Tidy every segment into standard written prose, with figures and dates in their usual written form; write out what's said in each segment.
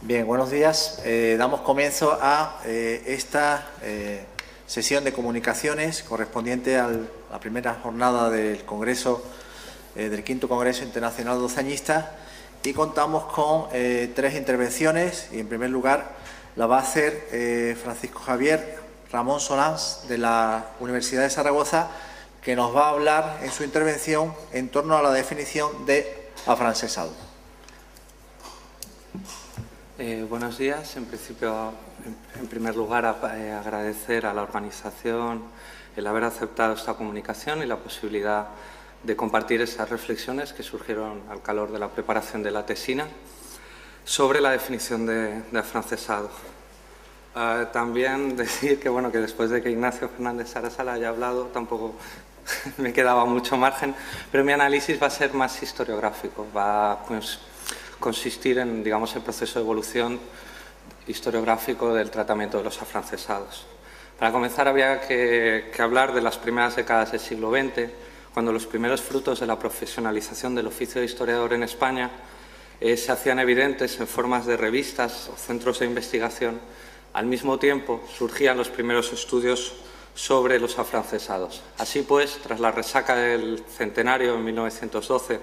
Bien, buenos días. Damos comienzo a esta sesión de comunicaciones correspondiente a la primera jornada del Congreso, del quinto Congreso Internacional de Doceñistas, y contamos con tres intervenciones. Y en primer lugar la va a hacer Francisco Javier Ramón Solans, de la Universidad de Zaragoza, que nos va a hablar en su intervención en torno a la definición de afrancesado. Buenos días. En principio, en primer lugar, agradecer a la organización el haber aceptado esta comunicación y la posibilidad de compartir esas reflexiones que surgieron al calor de la preparación de la tesina sobre la definición de afrancesado. También decir que, bueno, que después de que Ignacio Fernández Sarasala haya hablado, tampoco me quedaba mucho margen, pero mi análisis va a ser más historiográfico, va a consistir en, digamos, el proceso de evolución historiográfico del tratamiento de los afrancesados. Para comenzar, habría que hablar de las primeras décadas del siglo XX, cuando los primeros frutos de la profesionalización del oficio de historiador en España se hacían evidentes en formas de revistas o centros de investigación. Al mismo tiempo, surgían los primeros estudios sobre los afrancesados. Así pues, tras la resaca del centenario en 1912,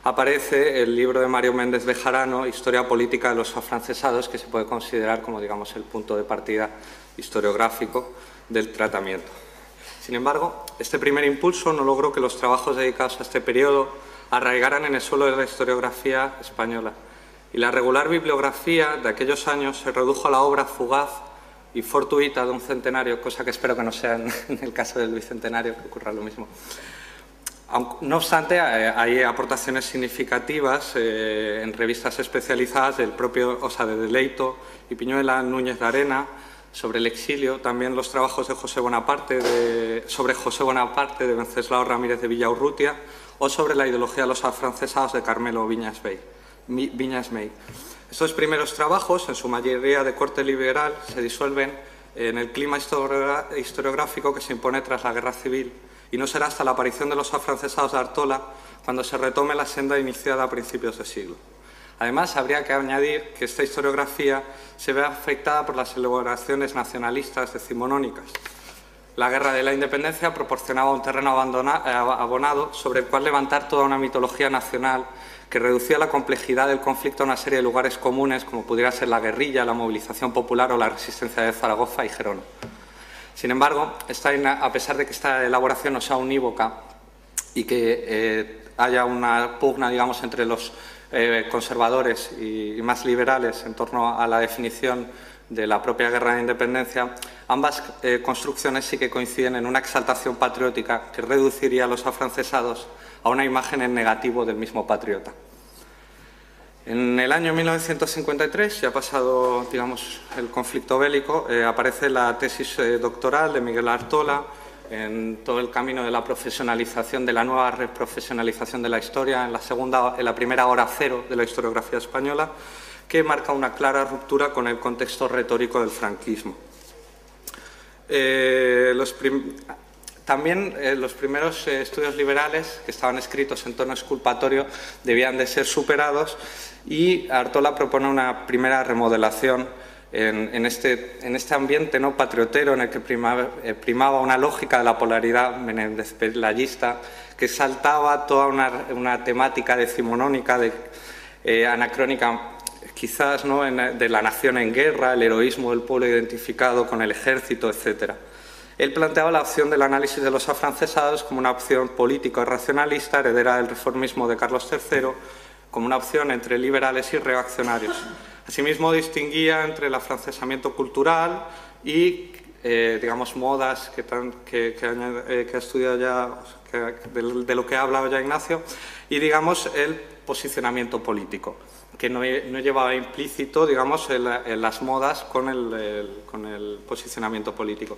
aparece el libro de Mario Méndez Bejarano, Historia política de los afrancesados, que se puede considerar como, digamos, el punto de partida historiográfico del tratamiento. Sin embargo, este primer impulso no logró que los trabajos dedicados a este periodo arraigaran en el suelo de la historiografía española, y la regular bibliografía de aquellos años se redujo a la obra fugaz y fortuita de un centenario, cosa que espero que no sea en el caso del bicentenario, que ocurra lo mismo. No obstante, hay aportaciones significativas en revistas especializadas del propio, de Deleito y Piñuela, Núñez de Arena, sobre el exilio, también los trabajos de José Bonaparte, sobre José Bonaparte de Venceslao Ramírez de Villaurrutia, o sobre la ideología de los afrancesados de Carmelo Viñas Mey. Estos primeros trabajos, en su mayoría de corte liberal, se disuelven en el clima historiográfico que se impone tras la Guerra Civil, y no será hasta la aparición de los afrancesados de Artola cuando se retome la senda iniciada a principios de siglo. Además, habría que añadir que esta historiografía se ve afectada por las elaboraciones nacionalistas decimonónicas. La Guerra de la Independencia proporcionaba un terreno abonado sobre el cual levantar toda una mitología nacional que reducía la complejidad del conflicto a una serie de lugares comunes, como pudiera ser la guerrilla, la movilización popular o la resistencia de Zaragoza y Gerona. Sin embargo, a pesar de que esta elaboración no sea unívoca y que haya una pugna, digamos, entre los conservadores y más liberales en torno a la definición de la propia Guerra de Independencia, ambas construcciones sí que coinciden en una exaltación patriótica que reduciría a los afrancesados a una imagen en negativo del mismo patriota. En el año 1953, ya pasado, digamos, el conflicto bélico, aparece la tesis doctoral de Miguel Artola en todo el camino de la profesionalización, de la nueva reprofesionalización de la historia, en la primera hora cero de la historiografía española, que marca una clara ruptura con el contexto retórico del franquismo. También los primeros estudios liberales, que estaban escritos en tono exculpatorio, debían de ser superados, y Artola propone una primera remodelación en este ambiente no patriotero en el que primaba una lógica de la polaridad menéndez-pelayista, que saltaba toda una temática decimonónica, anacrónica quizás, ¿no?, de la nación en guerra, el heroísmo del pueblo identificado con el ejército, etc. Él planteaba la opción del análisis de los afrancesados como una opción político-racionalista, heredera del reformismo de Carlos III, como una opción entre liberales y reaccionarios. Asimismo, distinguía entre el afrancesamiento cultural y, digamos, modas que ha estudiado ya, de lo que ha hablado ya Ignacio, y, digamos, el posicionamiento político, que no llevaba implícito, digamos, en las modas con el posicionamiento político.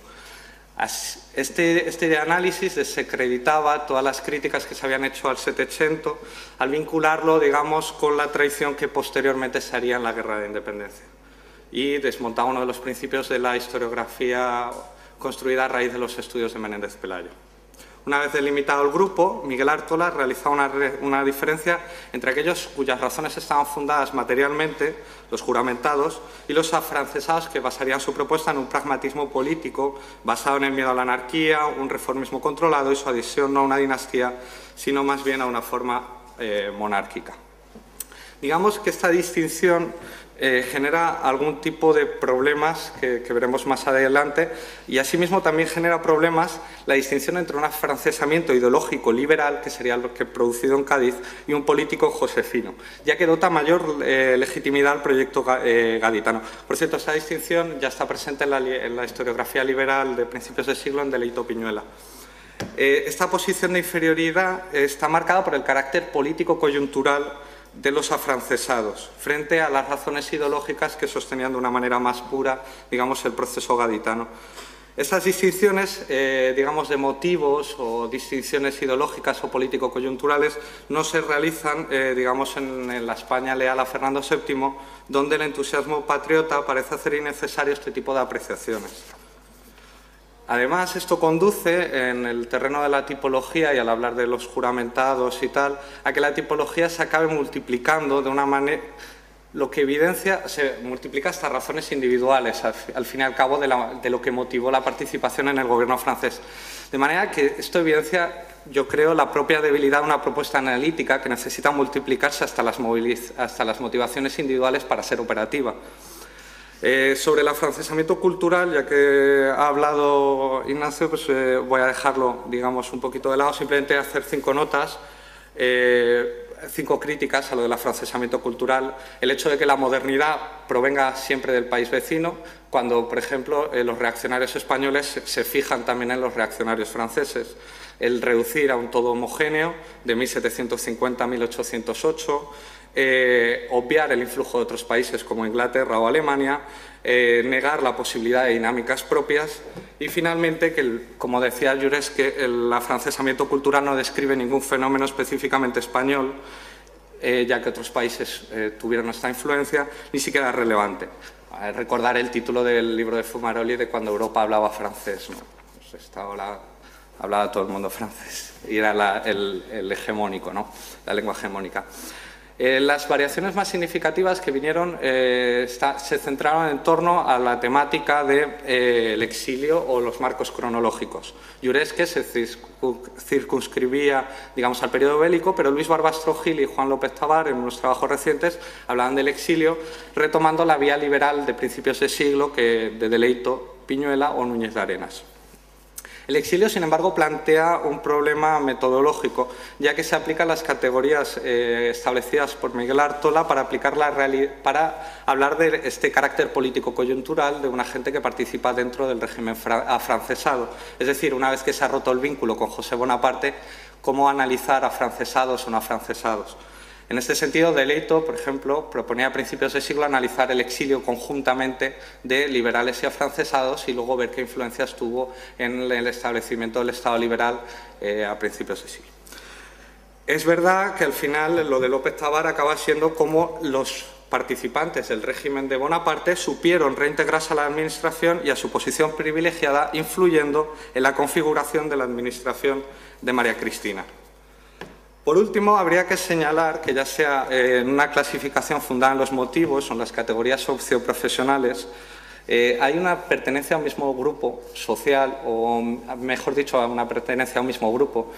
Este análisis desacreditaba todas las críticas que se habían hecho al Settecento al vincularlo, digamos, con la traición que posteriormente se haría en la Guerra de Independencia, y desmontaba uno de los principios de la historiografía construida a raíz de los estudios de Menéndez Pelayo. Una vez delimitado el grupo, Miguel Ártola realizaba una diferencia entre aquellos cuyas razones estaban fundadas materialmente, los juramentados, y los afrancesados que basarían su propuesta en un pragmatismo político basado en el miedo a la anarquía, un reformismo controlado y su adhesión no a una dinastía, sino más bien a una forma monárquica. Digamos que esta distinción genera algún tipo de problemas que veremos más adelante y asimismo también genera problemas la distinción entre un afrancesamiento ideológico liberal, que sería lo que producido en Cádiz, y un político josefino, ya que dota mayor legitimidad al proyecto gaditano. Por cierto, esta distinción ya está presente en la historiografía liberal de principios de siglo en Deleito Piñuela. Esta posición de inferioridad está marcada por el carácter político coyuntural de los afrancesados, frente a las razones ideológicas que sostenían de una manera más pura, digamos, el proceso gaditano. Estas distinciones, digamos, de motivos o distinciones ideológicas o político-coyunturales no se realizan, digamos, en la España leal a Fernando VII, donde el entusiasmo patriota parece hacer innecesario este tipo de apreciaciones. Además, esto conduce, en el terreno de la tipología y al hablar de los juramentados y tal, a que la tipología se acabe multiplicando de una manera, lo que evidencia, se multiplica hasta razones individuales, al fin y al cabo, de lo que motivó la participación en el gobierno francés. De manera que esto evidencia, yo creo, la propia debilidad de una propuesta analítica que necesita multiplicarse hasta las motivaciones individuales para ser operativa. Sobre el afrancesamiento cultural, ya que ha hablado Ignacio, pues voy a dejarlo, digamos, un poquito de lado, simplemente hacer 5 notas, 5 críticas a lo del afrancesamiento cultural. El hecho de que la modernidad provenga siempre del país vecino, cuando, por ejemplo, los reaccionarios españoles se fijan también en los reaccionarios franceses. El reducir a un todo homogéneo de 1750 a 1808, obviar el influjo de otros países como Inglaterra o Alemania, negar la posibilidad de dinámicas propias y, finalmente, que, como decía Jaurès, que el afrancesamiento cultural no describe ningún fenómeno específicamente español, ya que otros países tuvieron esta influencia, ni siquiera es relevante. Recordar el título del libro de Fumaroli de Cuando Europa hablaba francés, ¿no? Pues hablaba todo el mundo francés y era el hegemónico, ¿no? La lengua hegemónica. Las variaciones más significativas que vinieron se centraron en torno a la temática del exilio o los marcos cronológicos. Jaurès, que se circunscribía, digamos, al periodo bélico, pero Luis Barbastro Gil y Juan López Tabar, en unos trabajos recientes, hablaban del exilio, retomando la vía liberal de principios de siglo de Deleito Piñuela o Núñez de Arenas. El exilio, sin embargo, plantea un problema metodológico, ya que se aplican las categorías establecidas por Miguel Ártola para hablar de este carácter político coyuntural de una gente que participa dentro del régimen afrancesado. Es decir, una vez que se ha roto el vínculo con José Bonaparte, cómo analizar afrancesados o no afrancesados. En este sentido, Deleito, por ejemplo, proponía a principios de siglo analizar el exilio conjuntamente de liberales y afrancesados y luego ver qué influencias tuvo en el establecimiento del Estado liberal a principios de siglo. Es verdad que al final lo de López Tabar acaba siendo como los participantes del régimen de Bonaparte supieron reintegrarse a la administración y a su posición privilegiada, influyendo en la configuración de la administración de María Cristina. Por último, habría que señalar que, ya sea en una clasificación fundada en los motivos o en las categorías socioprofesionales, hay una pertenencia a un mismo grupo social, o mejor dicho, a una pertenencia a un mismo grupo,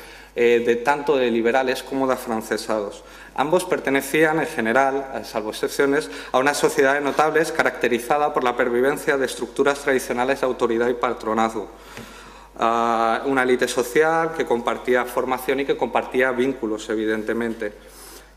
tanto de liberales como de afrancesados. Ambos pertenecían, en general, salvo excepciones, a una sociedad de notables caracterizada por la pervivencia de estructuras tradicionales de autoridad y patronazgo. Una élite social que compartía formación y que compartía vínculos, evidentemente.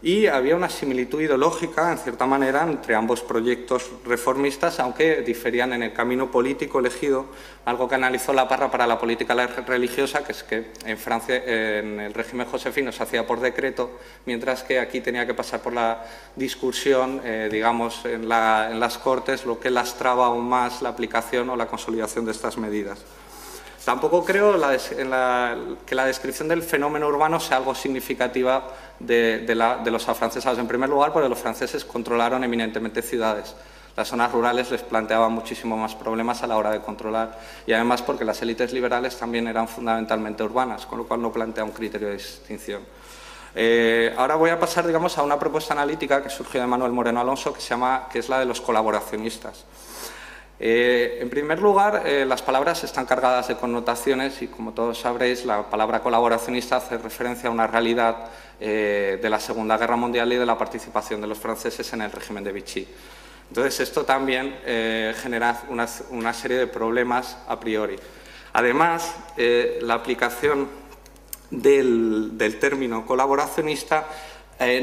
Y había una similitud ideológica, en cierta manera, entre ambos proyectos reformistas, aunque diferían en el camino político elegido, algo que analizó La Parra para la política religiosa, que es que en Francia, en el régimen josefino, se hacía por decreto, mientras que aquí tenía que pasar por la discusión, digamos, en las Cortes, lo que lastraba aún más la aplicación o la consolidación de estas medidas. Tampoco creo que la descripción del fenómeno urbano sea algo significativa de los afrancesados. En primer lugar, porque los franceses controlaron eminentemente ciudades. Las zonas rurales les planteaban muchísimo más problemas a la hora de controlar y además porque las élites liberales también eran fundamentalmente urbanas, con lo cual no plantea un criterio de distinción. Ahora voy a pasar, digamos, a una propuesta analítica que surgió de Manuel Moreno Alonso, que es la de los colaboracionistas. En primer lugar, las palabras están cargadas de connotaciones y, como todos sabréis, la palabra colaboracionista hace referencia a una realidad de la Segunda Guerra Mundial y de la participación de los franceses en el régimen de Vichy. Entonces, esto también genera una serie de problemas a priori. Además, la aplicación del término colaboracionista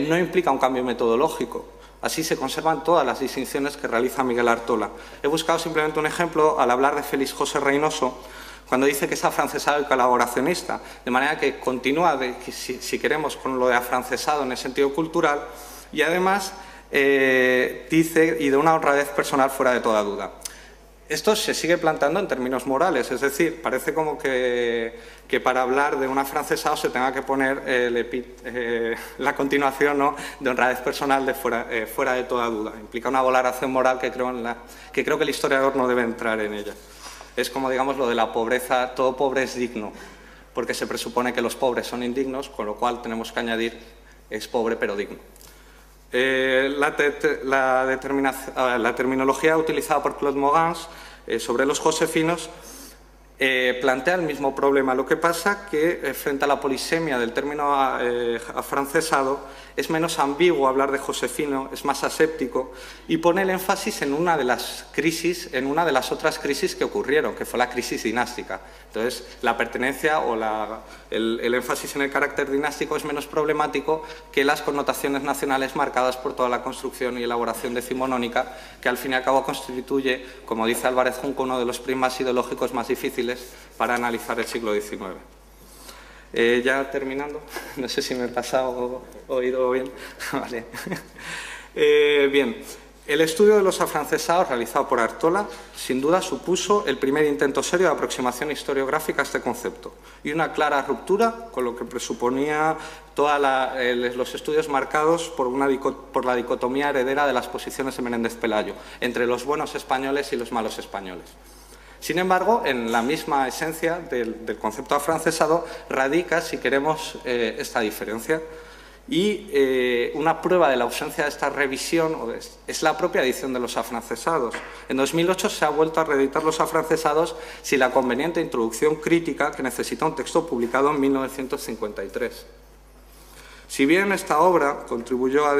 no implica un cambio metodológico. Así se conservan todas las distinciones que realiza Miguel Artola. He buscado simplemente un ejemplo al hablar de Félix José Reynoso, cuando dice que es afrancesado y colaboracionista, de manera que continúa, si queremos, con lo de afrancesado en el sentido cultural, y además dice, y de una honradez personal fuera de toda duda. Esto se sigue planteando en términos morales, es decir, parece como que para hablar de un afrancesado se tenga que poner la continuación, ¿no?, de honradez personal de fuera de toda duda. Implica una valoración moral que creo que el historiador no debe entrar en ella. Es como, digamos, lo de la pobreza, todo pobre es digno, porque se presupone que los pobres son indignos, con lo cual tenemos que añadir es pobre pero digno. La terminología utilizada por Claude Mogans sobre los josefinos plantea el mismo problema. Lo que pasa que frente a la polisemia del término afrancesado es menos ambiguo hablar de josefino, es más aséptico y pone el énfasis en una de las otras crisis que ocurrieron, que fue la crisis dinástica. Entonces, la pertenencia o el énfasis en el carácter dinástico es menos problemático que las connotaciones nacionales marcadas por toda la construcción y elaboración decimonónica, que al fin y al cabo constituye, como dice Álvarez Junco, uno de los prismas ideológicos más difíciles para analizar el siglo XIX. Ya terminando, no sé si me he pasado o oído bien. Vale. Bien, el estudio de los afrancesados realizado por Artola sin duda supuso el primer intento serio de aproximación historiográfica a este concepto y una clara ruptura con lo que presuponía todos los estudios marcados por la dicotomía heredera de las posiciones de Menéndez Pelayo entre los buenos españoles y los malos españoles. Sin embargo, en la misma esencia del concepto afrancesado radica, si queremos, esta diferencia. Y una prueba de la ausencia de esta revisión es la propia edición de los afrancesados. En 2008 se ha vuelto a reeditar los afrancesados sin la conveniente introducción crítica que necesita un texto publicado en 1953. Si bien esta obra contribuyó a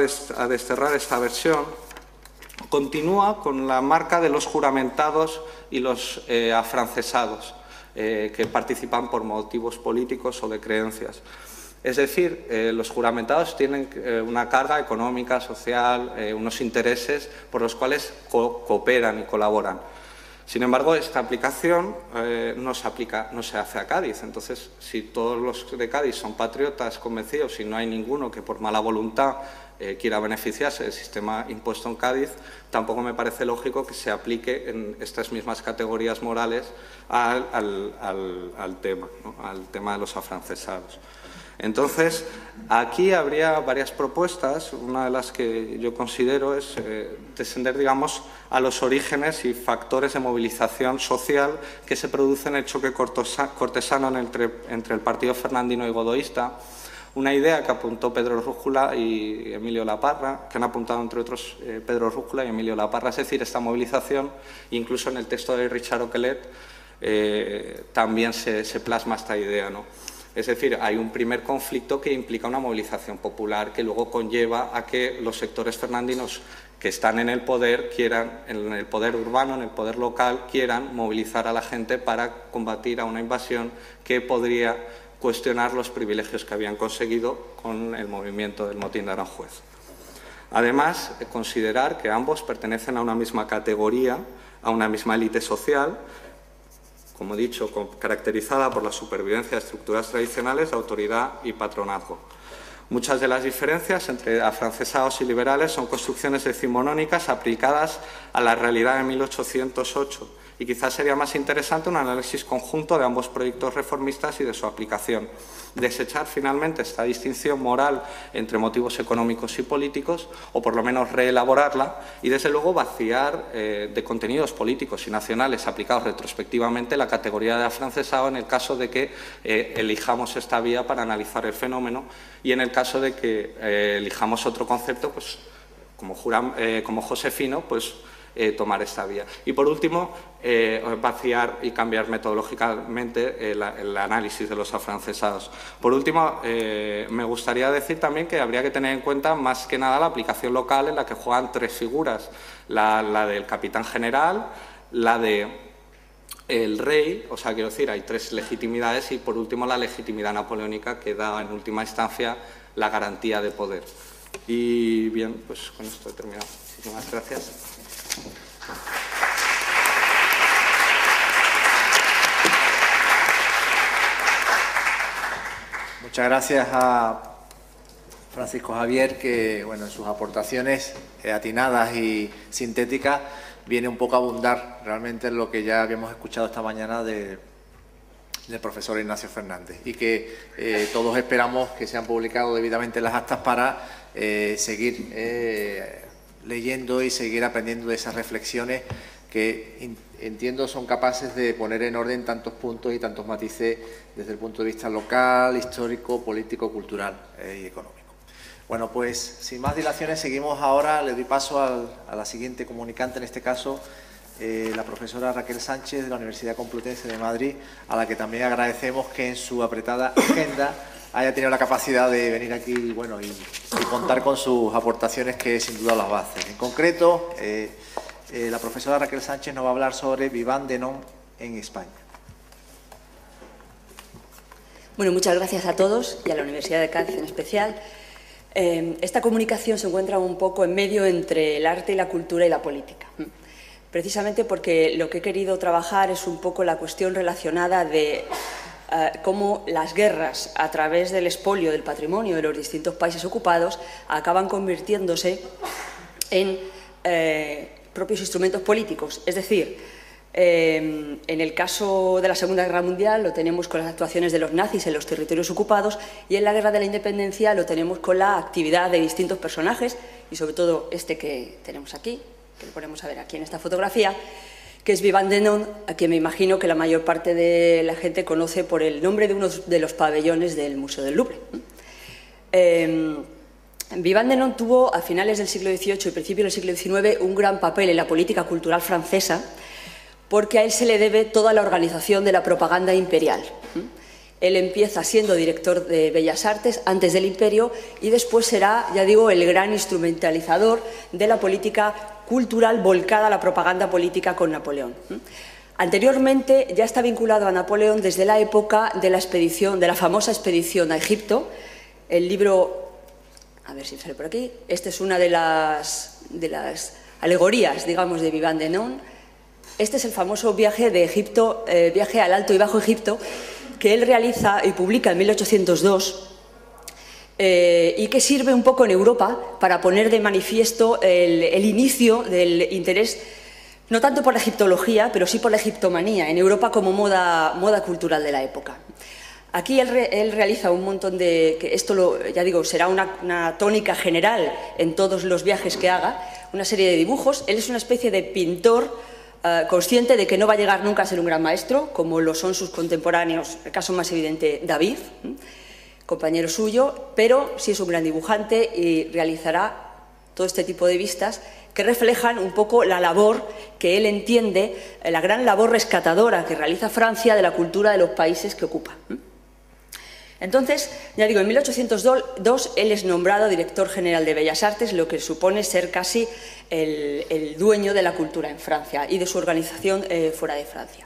desterrar esta versión, continúa con la marca de los juramentados y los afrancesados, que participan por motivos políticos o de creencias. Es decir, los juramentados tienen una carga económica, social, unos intereses por los cuales cooperan y colaboran. Sin embargo, esta aplicación no se hace a Cádiz. Entonces, si todos los de Cádiz son patriotas convencidos y no hay ninguno que por mala voluntad quiera beneficiarse del sistema impuesto en Cádiz, tampoco me parece lógico que se aplique en estas mismas categorías morales al tema, ¿no?, al tema de los afrancesados. Entonces, aquí habría varias propuestas. Una de las que yo considero es descender, digamos, a los orígenes y factores de movilización social que se producen en el choque cortesano entre el partido fernandino y godoísta. Una idea que apuntó Pedro Rújula y Emilio Laparra, que han apuntado entre otros Pedro Rújula y Emilio Laparra, es decir, esta movilización, incluso en el texto de Richard Oquelet, también se plasma esta idea, ¿no? Es decir, hay un primer conflicto que implica una movilización popular que luego conlleva a que los sectores fernandinos que están en el poder en el poder urbano, en el poder local, quieran movilizar a la gente para combatir a una invasión que podría cuestionar los privilegios que habían conseguido con el movimiento del motín de Aranjuez. Además, considerar que ambos pertenecen a una misma categoría, a una misma élite social, como he dicho, caracterizada por la supervivencia de estructuras tradicionales de autoridad y patronazgo. Muchas de las diferencias entre afrancesados y liberales son construcciones decimonónicas aplicadas a la realidad de 1808 y quizás sería más interesante un análisis conjunto de ambos proyectos reformistas y de su aplicación. Desechar finalmente esta distinción moral entre motivos económicos y políticos, o por lo menos reelaborarla, y desde luego vaciar de contenidos políticos y nacionales aplicados retrospectivamente la categoría de afrancesado en el caso de que elijamos esta vía para analizar el fenómeno, y en el caso de que elijamos otro concepto, pues como Josefino, pues tomar esta vía. Y por último, vaciar y cambiar metodológicamente el análisis de los afrancesados. Por último, me gustaría decir también que habría que tener en cuenta más que nada la aplicación local en la que juegan tres figuras, la del capitán general, la de el rey, o sea, quiero decir, hay tres legitimidades, y por último la legitimidad napoleónica que da en última instancia la garantía de poder. Y bien, pues con esto he terminado. Muchísimas gracias. Muchas gracias a Francisco Javier, que bueno, en sus aportaciones atinadas y sintéticas viene un poco a abundar realmente en lo que ya habíamos escuchado esta mañana del profesor Ignacio Fernández, y que todos esperamos que sean publicadas debidamente las actas para seguir leyendo y seguir aprendiendo de esas reflexiones que entiendo son capaces de poner en orden tantos puntos y tantos matices desde el punto de vista local, histórico, político, cultural y económico. Bueno, pues sin más dilaciones seguimos ahora. Le doy paso a la siguiente comunicante, en este caso la profesora Raquel Sánchez de la Universidad Complutense de Madrid, a la que también agradecemos que en su apretada agenda haya tenido la capacidad de venir aquí y contar con sus aportaciones, que sin duda las va a hacer. En concreto, la profesora Raquel Sánchez nos va a hablar sobre Vivant Denon en España. Bueno, muchas gracias a todos y a la Universidad de Cádiz en especial. Esta comunicación se encuentra un poco en medio entre el arte y la cultura y la política. Precisamente porque lo que he querido trabajar es un poco la cuestión relacionada de cómo las guerras, a través del expolio del patrimonio de los distintos países ocupados, acaban convirtiéndose en propios instrumentos políticos. Es decir, en el caso de la Segunda Guerra Mundial lo tenemos con las actuaciones de los nazis en los territorios ocupados, y en la Guerra de la Independencia lo tenemos con la actividad de distintos personajes, y sobre todo este que tenemos aquí, que lo ponemos a ver aquí en esta fotografía, que es Vivant Denon, a quien me imagino que la mayor parte de la gente conoce por el nombre de uno de los pabellones del Museo del Louvre. Vivant Denon tuvo a finales del siglo XVIII y principios del siglo XIX un gran papel en la política cultural francesa, porque a él se le debe toda la organización de la propaganda imperial. Él empieza siendo director de Bellas Artes antes del Imperio, y después será, ya digo, el gran instrumentalizador de la política cultural volcada a la propaganda política con Napoleón. Anteriormente ya está vinculado a Napoleón desde la época de la expedición, de la famosa expedición a Egipto. El libro, a ver si sale por aquí, esta es una de las alegorías, digamos, de Vivant Denon. Este es el famoso viaje de Egipto, viaje al Alto y Bajo Egipto, que él realiza y publica en 1802, y que sirve un poco en Europa para poner de manifiesto el inicio del interés, no tanto por la egiptología, pero sí por la egiptomanía en Europa como moda cultural de la época. Aquí él realiza un montón de... que esto, ya digo, será una tónica general en todos los viajes que haga, una serie de dibujos. Él es una especie de pintor consciente de que no va a llegar nunca a ser un gran maestro, como lo son sus contemporáneos, el caso más evidente, David, compañero suyo, pero sí es un gran dibujante y realizará todo este tipo de vistas que reflejan un poco la labor que él entiende, la gran labor rescatadora que realiza Francia de la cultura de los países que ocupa. Entonces, ya digo, en 1802 él es nombrado director general de Bellas Artes, lo que supone ser casi el dueño de la cultura en Francia y de su organización fuera de Francia.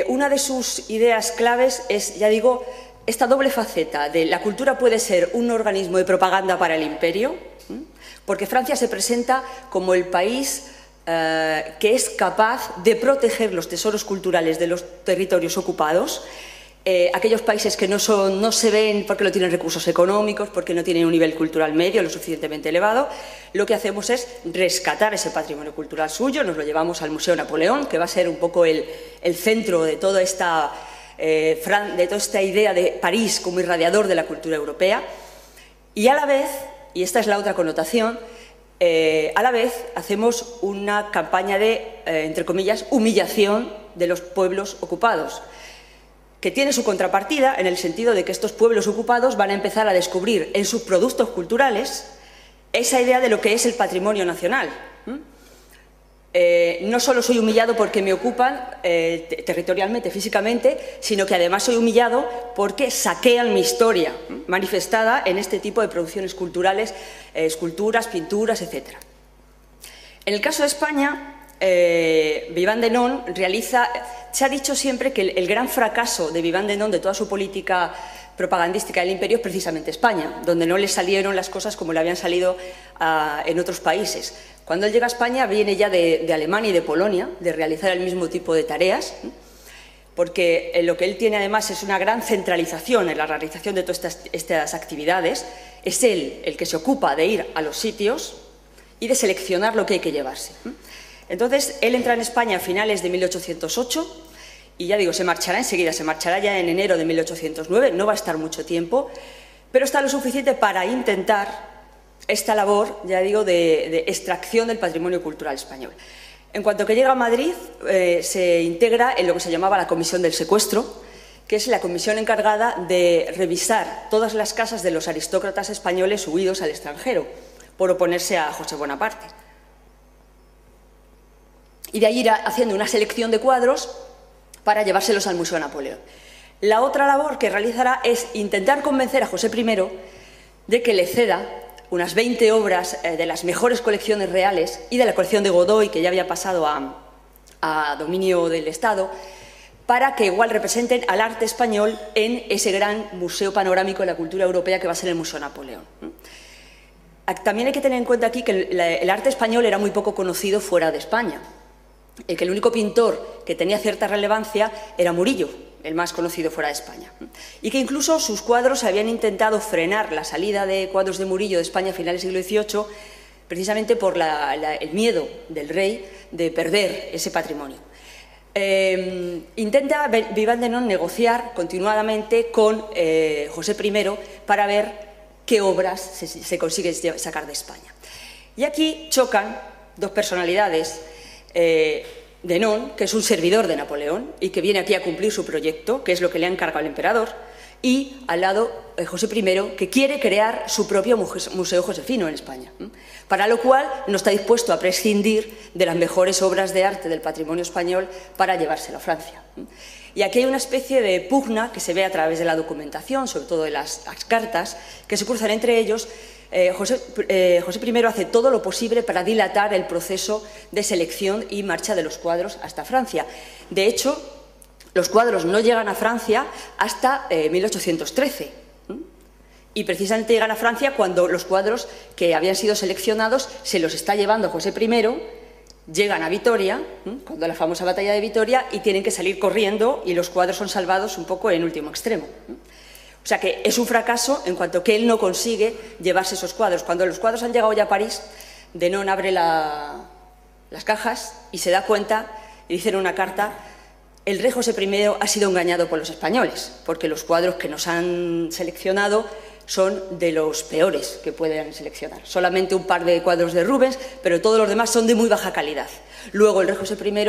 Una de sus ideas claves es, ya digo, esta doble faceta de la cultura puede ser un organismo de propaganda para el imperio, porque Francia se presenta como el país que es capaz de proteger los tesoros culturales de los territorios ocupados, aquellos países que no se ven porque no tienen recursos económicos, porque no tienen un nivel cultural medio lo suficientemente elevado, lo que hacemos es rescatar ese patrimonio cultural suyo, nos lo llevamos al Museo Napoleón, que va a ser un poco el centro de toda esta idea de París como irradiador de la cultura europea, y a la vez, y esta es la otra connotación, a la vez hacemos una campaña de, entre comillas, humillación de los pueblos ocupados, que tiene su contrapartida en el sentido de que estos pueblos ocupados van a empezar a descubrir en sus productos culturales esa idea de lo que es el patrimonio nacional. No solo soy humillado porque me ocupan territorialmente, físicamente, sino que además soy humillado porque saquean mi historia, manifestada en este tipo de producciones culturales, esculturas, pinturas, etc. En el caso de España, Vivant Denon realiza... Se ha dicho siempre que el gran fracaso de Vivant Denon, de toda su política propagandística del imperio, es precisamente España, donde no le salieron las cosas como le habían salido en otros países. Cuando él llega a España viene ya de Alemania y de Polonia, de realizar el mismo tipo de tareas, porque lo que él tiene además es una gran centralización en la realización de todas estas actividades. Es él el que se ocupa de ir a los sitios y de seleccionar lo que hay que llevarse. Entonces, él entra en España a finales de 1808 y ya digo, se marchará enseguida, se marchará ya en enero de 1809, no va a estar mucho tiempo, pero está lo suficiente para intentar esta labor, ya digo, de extracción del patrimonio cultural español. En cuanto que llega a Madrid, se integra en lo que se llamaba la Comisión del Secuestro, que es la comisión encargada de revisar todas las casas de los aristócratas españoles huidos al extranjero, por oponerse a José Bonaparte. Y de ahí irá haciendo una selección de cuadros para llevárselos al Museo Napoleón. La otra labor que realizará es intentar convencer a José I de que le ceda unas 20 obras de las mejores colecciones reales y de la colección de Godoy, que ya había pasado a dominio del Estado, para que igual representen al arte español en ese gran museo panorámico de la cultura europea que va a ser el Museo Napoleón. También hay que tener en cuenta aquí que el arte español era muy poco conocido fuera de España, y que el único pintor que tenía cierta relevancia era Murillo, el más conocido fuera de España, y que incluso sus cuadros habían intentado frenar la salida de cuadros de Murillo de España a finales del siglo XVIII precisamente por el miedo del rey de perder ese patrimonio. Intenta Vivant Denon negociar continuadamente con José I para ver qué obras se consigue sacar de España. Y aquí chocan dos personalidades, Denon, que es un servidor de Napoleón y que viene aquí a cumplir su proyecto, que es lo que le ha encargado el emperador, y al lado José I, que quiere crear su propio museo josefino en España, para lo cual no está dispuesto a prescindir de las mejores obras de arte del patrimonio español para llevárselo a Francia. Y aquí hay una especie de pugna que se ve a través de la documentación, sobre todo de las cartas, que se cruzan entre ellos. José I hace todo lo posible para dilatar el proceso de selección y marcha de los cuadros hasta Francia. De hecho, los cuadros no llegan a Francia hasta 1813. Y precisamente llegan a Francia cuando los cuadros que habían sido seleccionados se los está llevando José I, llegan a Vitoria, cuando la famosa batalla de Vitoria, y tienen que salir corriendo y los cuadros son salvados un poco en último extremo. O sea que es un fracaso en cuanto que él no consigue llevarse esos cuadros. Cuando los cuadros han llegado ya a París, Denon abre las cajas y se da cuenta, y dice en una carta: el rey José I ha sido engañado por los españoles, porque los cuadros que nos han seleccionado son de los peores que pueden seleccionar. Solamente un par de cuadros de Rubens, pero todos los demás son de muy baja calidad. Luego el rey José I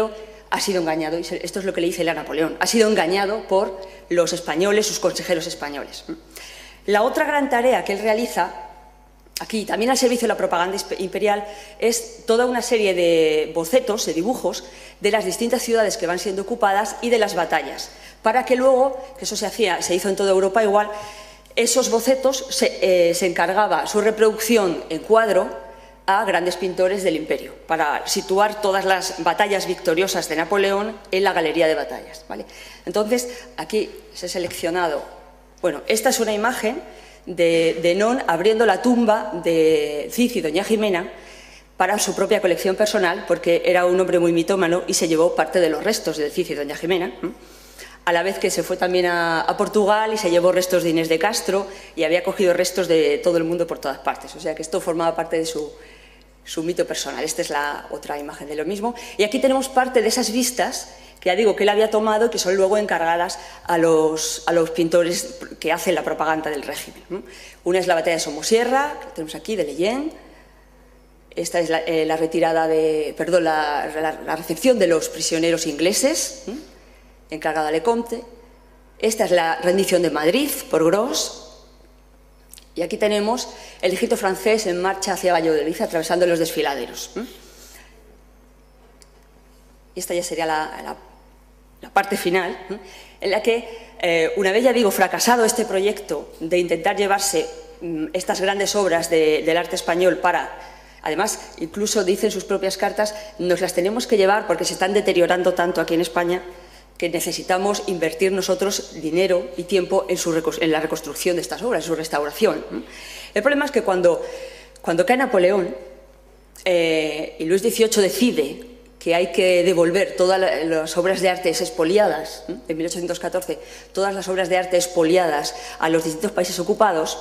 ha sido engañado, y esto es lo que le dice él a Napoleón, ha sido engañado por los españoles, sus consejeros españoles. La otra gran tarea que él realiza, aquí también al servicio de la propaganda imperial, es toda una serie de bocetos, de dibujos, de las distintas ciudades que van siendo ocupadas y de las batallas, para que luego, que eso se hizo en toda Europa igual, esos bocetos se encargaba su reproducción en cuadro a grandes pintores del imperio, para situar todas las batallas victoriosas de Napoleón en la galería de batallas, ¿vale? Entonces, aquí se ha seleccionado, bueno, esta es una imagen de Denon abriendo la tumba de Cid y doña Jimena para su propia colección personal, porque era un hombre muy mitómano y se llevó parte de los restos de Cid y doña Jimena. a la vez que se fue también a Portugal y se llevó restos de Inés de Castro y había cogido restos de todo el mundo por todas partes. O sea que esto formaba parte de su mito personal. Esta es la otra imagen de lo mismo. Y aquí tenemos parte de esas vistas que ya digo que él había tomado y que son luego encargadas a los pintores que hacen la propaganda del régimen. Una es la batalla de Somosierra, que tenemos aquí, de Leyen. Esta es la retirada la recepción de los prisioneros ingleses, encargada a Lecomte. Esta es la rendición de Madrid por Gros. Y aquí tenemos el ejército francés en marcha hacia Valladolid, atravesando los desfiladeros. Y esta ya sería la parte final, en la que, una vez, ya digo, fracasado este proyecto de intentar llevarse estas grandes obras del arte español para, además, incluso dice en sus propias cartas, nos las tenemos que llevar porque se están deteriorando tanto aquí en España que necesitamos invertir nosotros dinero y tiempo en la reconstrucción de estas obras, en su restauración. El problema es que cuando cae Napoleón y Luis XVIII decide que hay que devolver todas las obras de arte expoliadas, en 1814, todas las obras de arte expoliadas a los distintos países ocupados,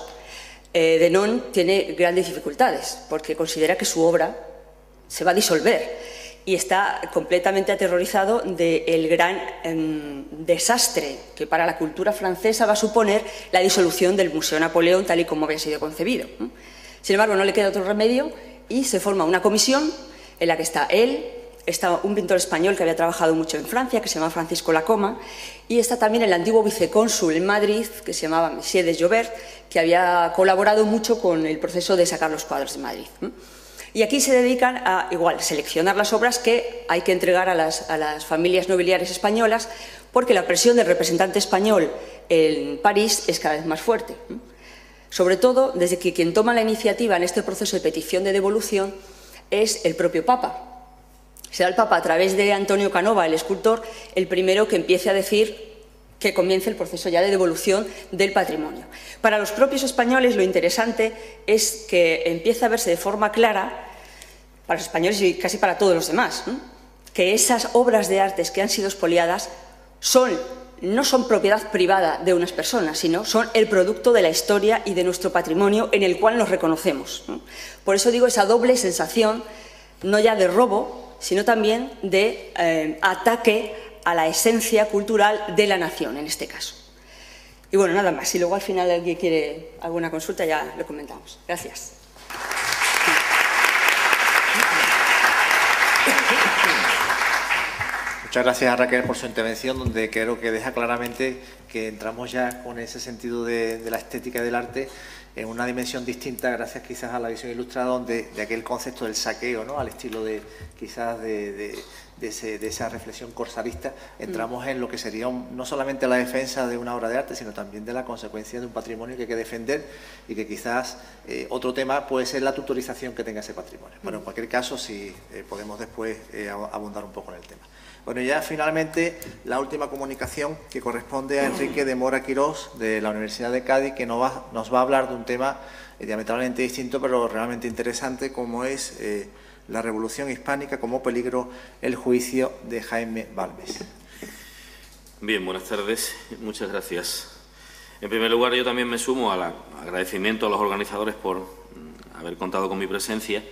Denon tiene grandes dificultades, porque considera que su obra se va a disolver y está completamente aterrorizado del gran desastre que para la cultura francesa va a suponer la disolución del Museo Napoleón tal y como había sido concebido. Sin embargo, no le queda otro remedio y se forma una comisión en la que está él, está un pintor español que había trabajado mucho en Francia, que se llama Francisco Lacoma, y está también el antiguo vicecónsul en Madrid, que se llamaba Monsieur de Jobert, que había colaborado mucho con el proceso de sacar los cuadros de Madrid. Y aquí se dedican a, igual, seleccionar las obras que hay que entregar a las familias nobiliarias españolas, porque la presión del representante español en París es cada vez más fuerte. Sobre todo desde que quien toma la iniciativa en este proceso de petición de devolución es el propio Papa. Será el Papa, a través de Antonio Canova, el escultor, el primero que empiece a decir que comience el proceso ya de devolución del patrimonio. Para los propios españoles lo interesante es que empieza a verse de forma clara, para los españoles y casi para todos los demás, que esas obras de arte que han sido expoliadas no son propiedad privada de unas personas, sino son el producto de la historia y de nuestro patrimonio en el cual nos reconocemos. Por eso digo esa doble sensación, no ya de robo, sino también de ataque a la esencia cultural de la nación, en este caso. Y bueno, nada más. Y luego al final alguien quiere alguna consulta, ya lo comentamos. Gracias. Muchas gracias a Raquel por su intervención, donde creo que deja claramente que entramos ya con ese sentido de la estética del arte en una dimensión distinta, gracias quizás a la visión ilustrada de aquel concepto del saqueo, ¿no? Al estilo de quizás de esa reflexión corsarista, entramos en lo que sería no solamente la defensa de una obra de arte, sino también de la consecuencia de un patrimonio que hay que defender y que quizás otro tema puede ser la tutorización que tenga ese patrimonio. Bueno, en cualquier caso, si podemos después abundar un poco en el tema. Bueno, ya finalmente la última comunicación, que corresponde a Enrique de Mora Quirós, de la Universidad de Cádiz, que nos va a hablar de un tema diametralmente distinto, pero realmente interesante, como es la Revolución Hispánica como peligro, el juicio de Jaime Balmes. Bien, buenas tardes. Muchas gracias. En primer lugar, yo también me sumo al agradecimiento a los organizadores por haber contado con mi presencia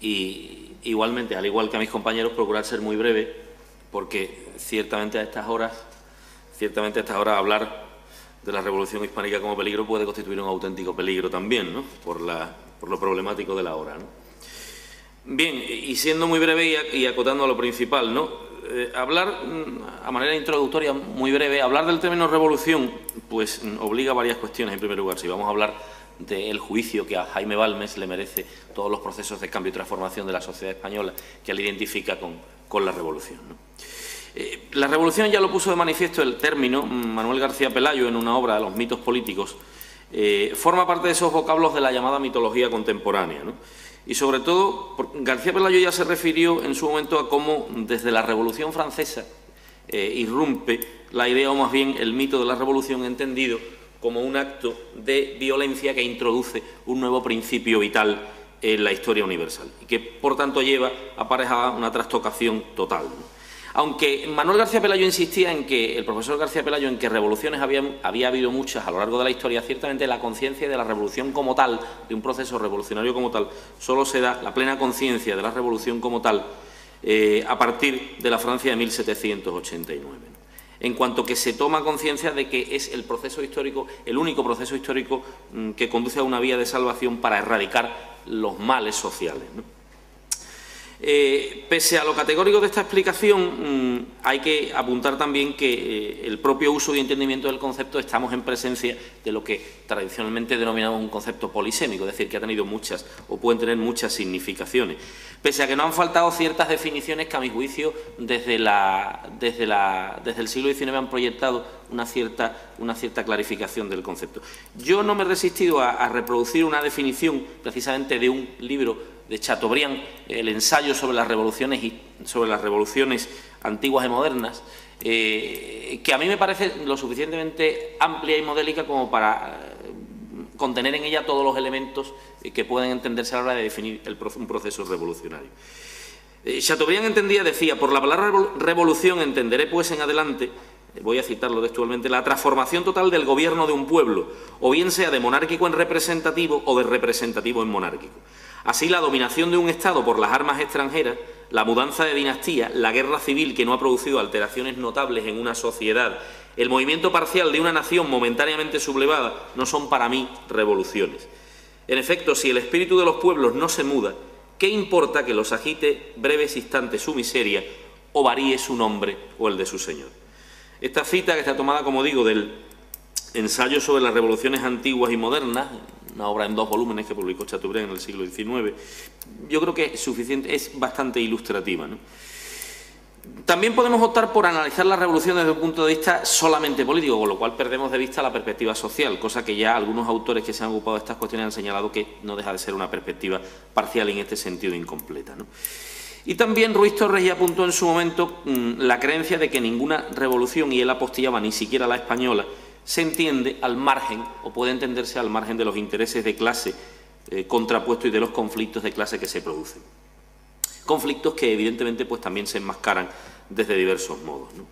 y igualmente, al igual que a mis compañeros, procurar ser muy breve, porque ciertamente a estas horas hablar de la Revolución Hispánica como peligro puede constituir un auténtico peligro también, ¿no? Por lo problemático de la hora, ¿no? Bien, y siendo muy breve y acotando a lo principal, ¿no? Hablar, a manera introductoria muy breve, hablar del término revolución, pues obliga a varias cuestiones. En primer lugar, si vamos a hablar del juicio que a Jaime Balmes le merece todos los procesos de cambio y transformación de la sociedad española que él identifica con la revolución, ¿no? La revolución ya lo puso de manifiesto el término Manuel García Pelayo en una obra, Los mitos políticos, forma parte de esos vocablos de la llamada mitología contemporánea, ¿no? Y sobre todo, García Pelayo ya se refirió en su momento a cómo desde la Revolución Francesa irrumpe la idea, o más bien el mito de la revolución entendido como un acto de violencia que introduce un nuevo principio vital en la historia universal y que, por tanto, lleva aparejada una trastocación total, ¿no? Aunque Manuel García Pelayo insistía en que, el profesor García Pelayo, en que revoluciones había habido muchas a lo largo de la historia, ciertamente la conciencia de la revolución como tal, de un proceso revolucionario como tal, solo se da la plena conciencia de la revolución como tal a partir de la Francia de 1789. En cuanto que se toma conciencia de que es el proceso histórico, el único proceso histórico que conduce a una vía de salvación para erradicar los males sociales, ¿no? Pese a lo categórico de esta explicación, hay que apuntar también que el propio uso y entendimiento del concepto estamos en presencia de lo que tradicionalmente denominamos un concepto polisémico, es decir, que ha tenido muchas o pueden tener muchas significaciones. Pese a que no han faltado ciertas definiciones que, a mi juicio, desde el siglo XIX han proyectado una cierta clarificación del concepto. Yo no me he resistido a reproducir una definición precisamente de un libro de Chateaubriand, el ensayo sobre las revoluciones antiguas y modernas, que a mí me parece lo suficientemente amplia y modélica como para contener en ella todos los elementos que pueden entenderse a la hora de definir un proceso revolucionario. Chateaubriand decía, por la palabra revolución entenderé pues en adelante, voy a citarlo textualmente, la transformación total del gobierno de un pueblo, o bien sea de monárquico en representativo o de representativo en monárquico. Así, la dominación de un Estado por las armas extranjeras, la mudanza de dinastía, la guerra civil que no ha producido alteraciones notables en una sociedad, el movimiento parcial de una nación momentáneamente sublevada, no son para mí revoluciones. En efecto, si el espíritu de los pueblos no se muda, ¿qué importa que los agite breves instantes su miseria o varíe su nombre o el de su señor? Esta cita, que está tomada, como digo, del ensayo sobre las revoluciones antiguas y modernas, una obra en 2 volúmenes que publicó Chateaubriand en el siglo XIX, yo creo que es suficiente, es bastante ilustrativa, ¿no? También podemos optar por analizar la revolución desde un punto de vista solamente político, con lo cual perdemos de vista la perspectiva social, cosa que ya algunos autores que se han ocupado de estas cuestiones han señalado que no deja de ser una perspectiva parcial y en este sentido incompleta, ¿no? Y también Ruiz Torres ya apuntó en su momento la creencia de que ninguna revolución, y él apostillaba ni siquiera la española, se entiende al margen, o puede entenderse al margen de los intereses de clase contrapuestos y de los conflictos de clase que se producen. Conflictos que evidentemente pues también se enmascaran desde diversos modos, ¿no?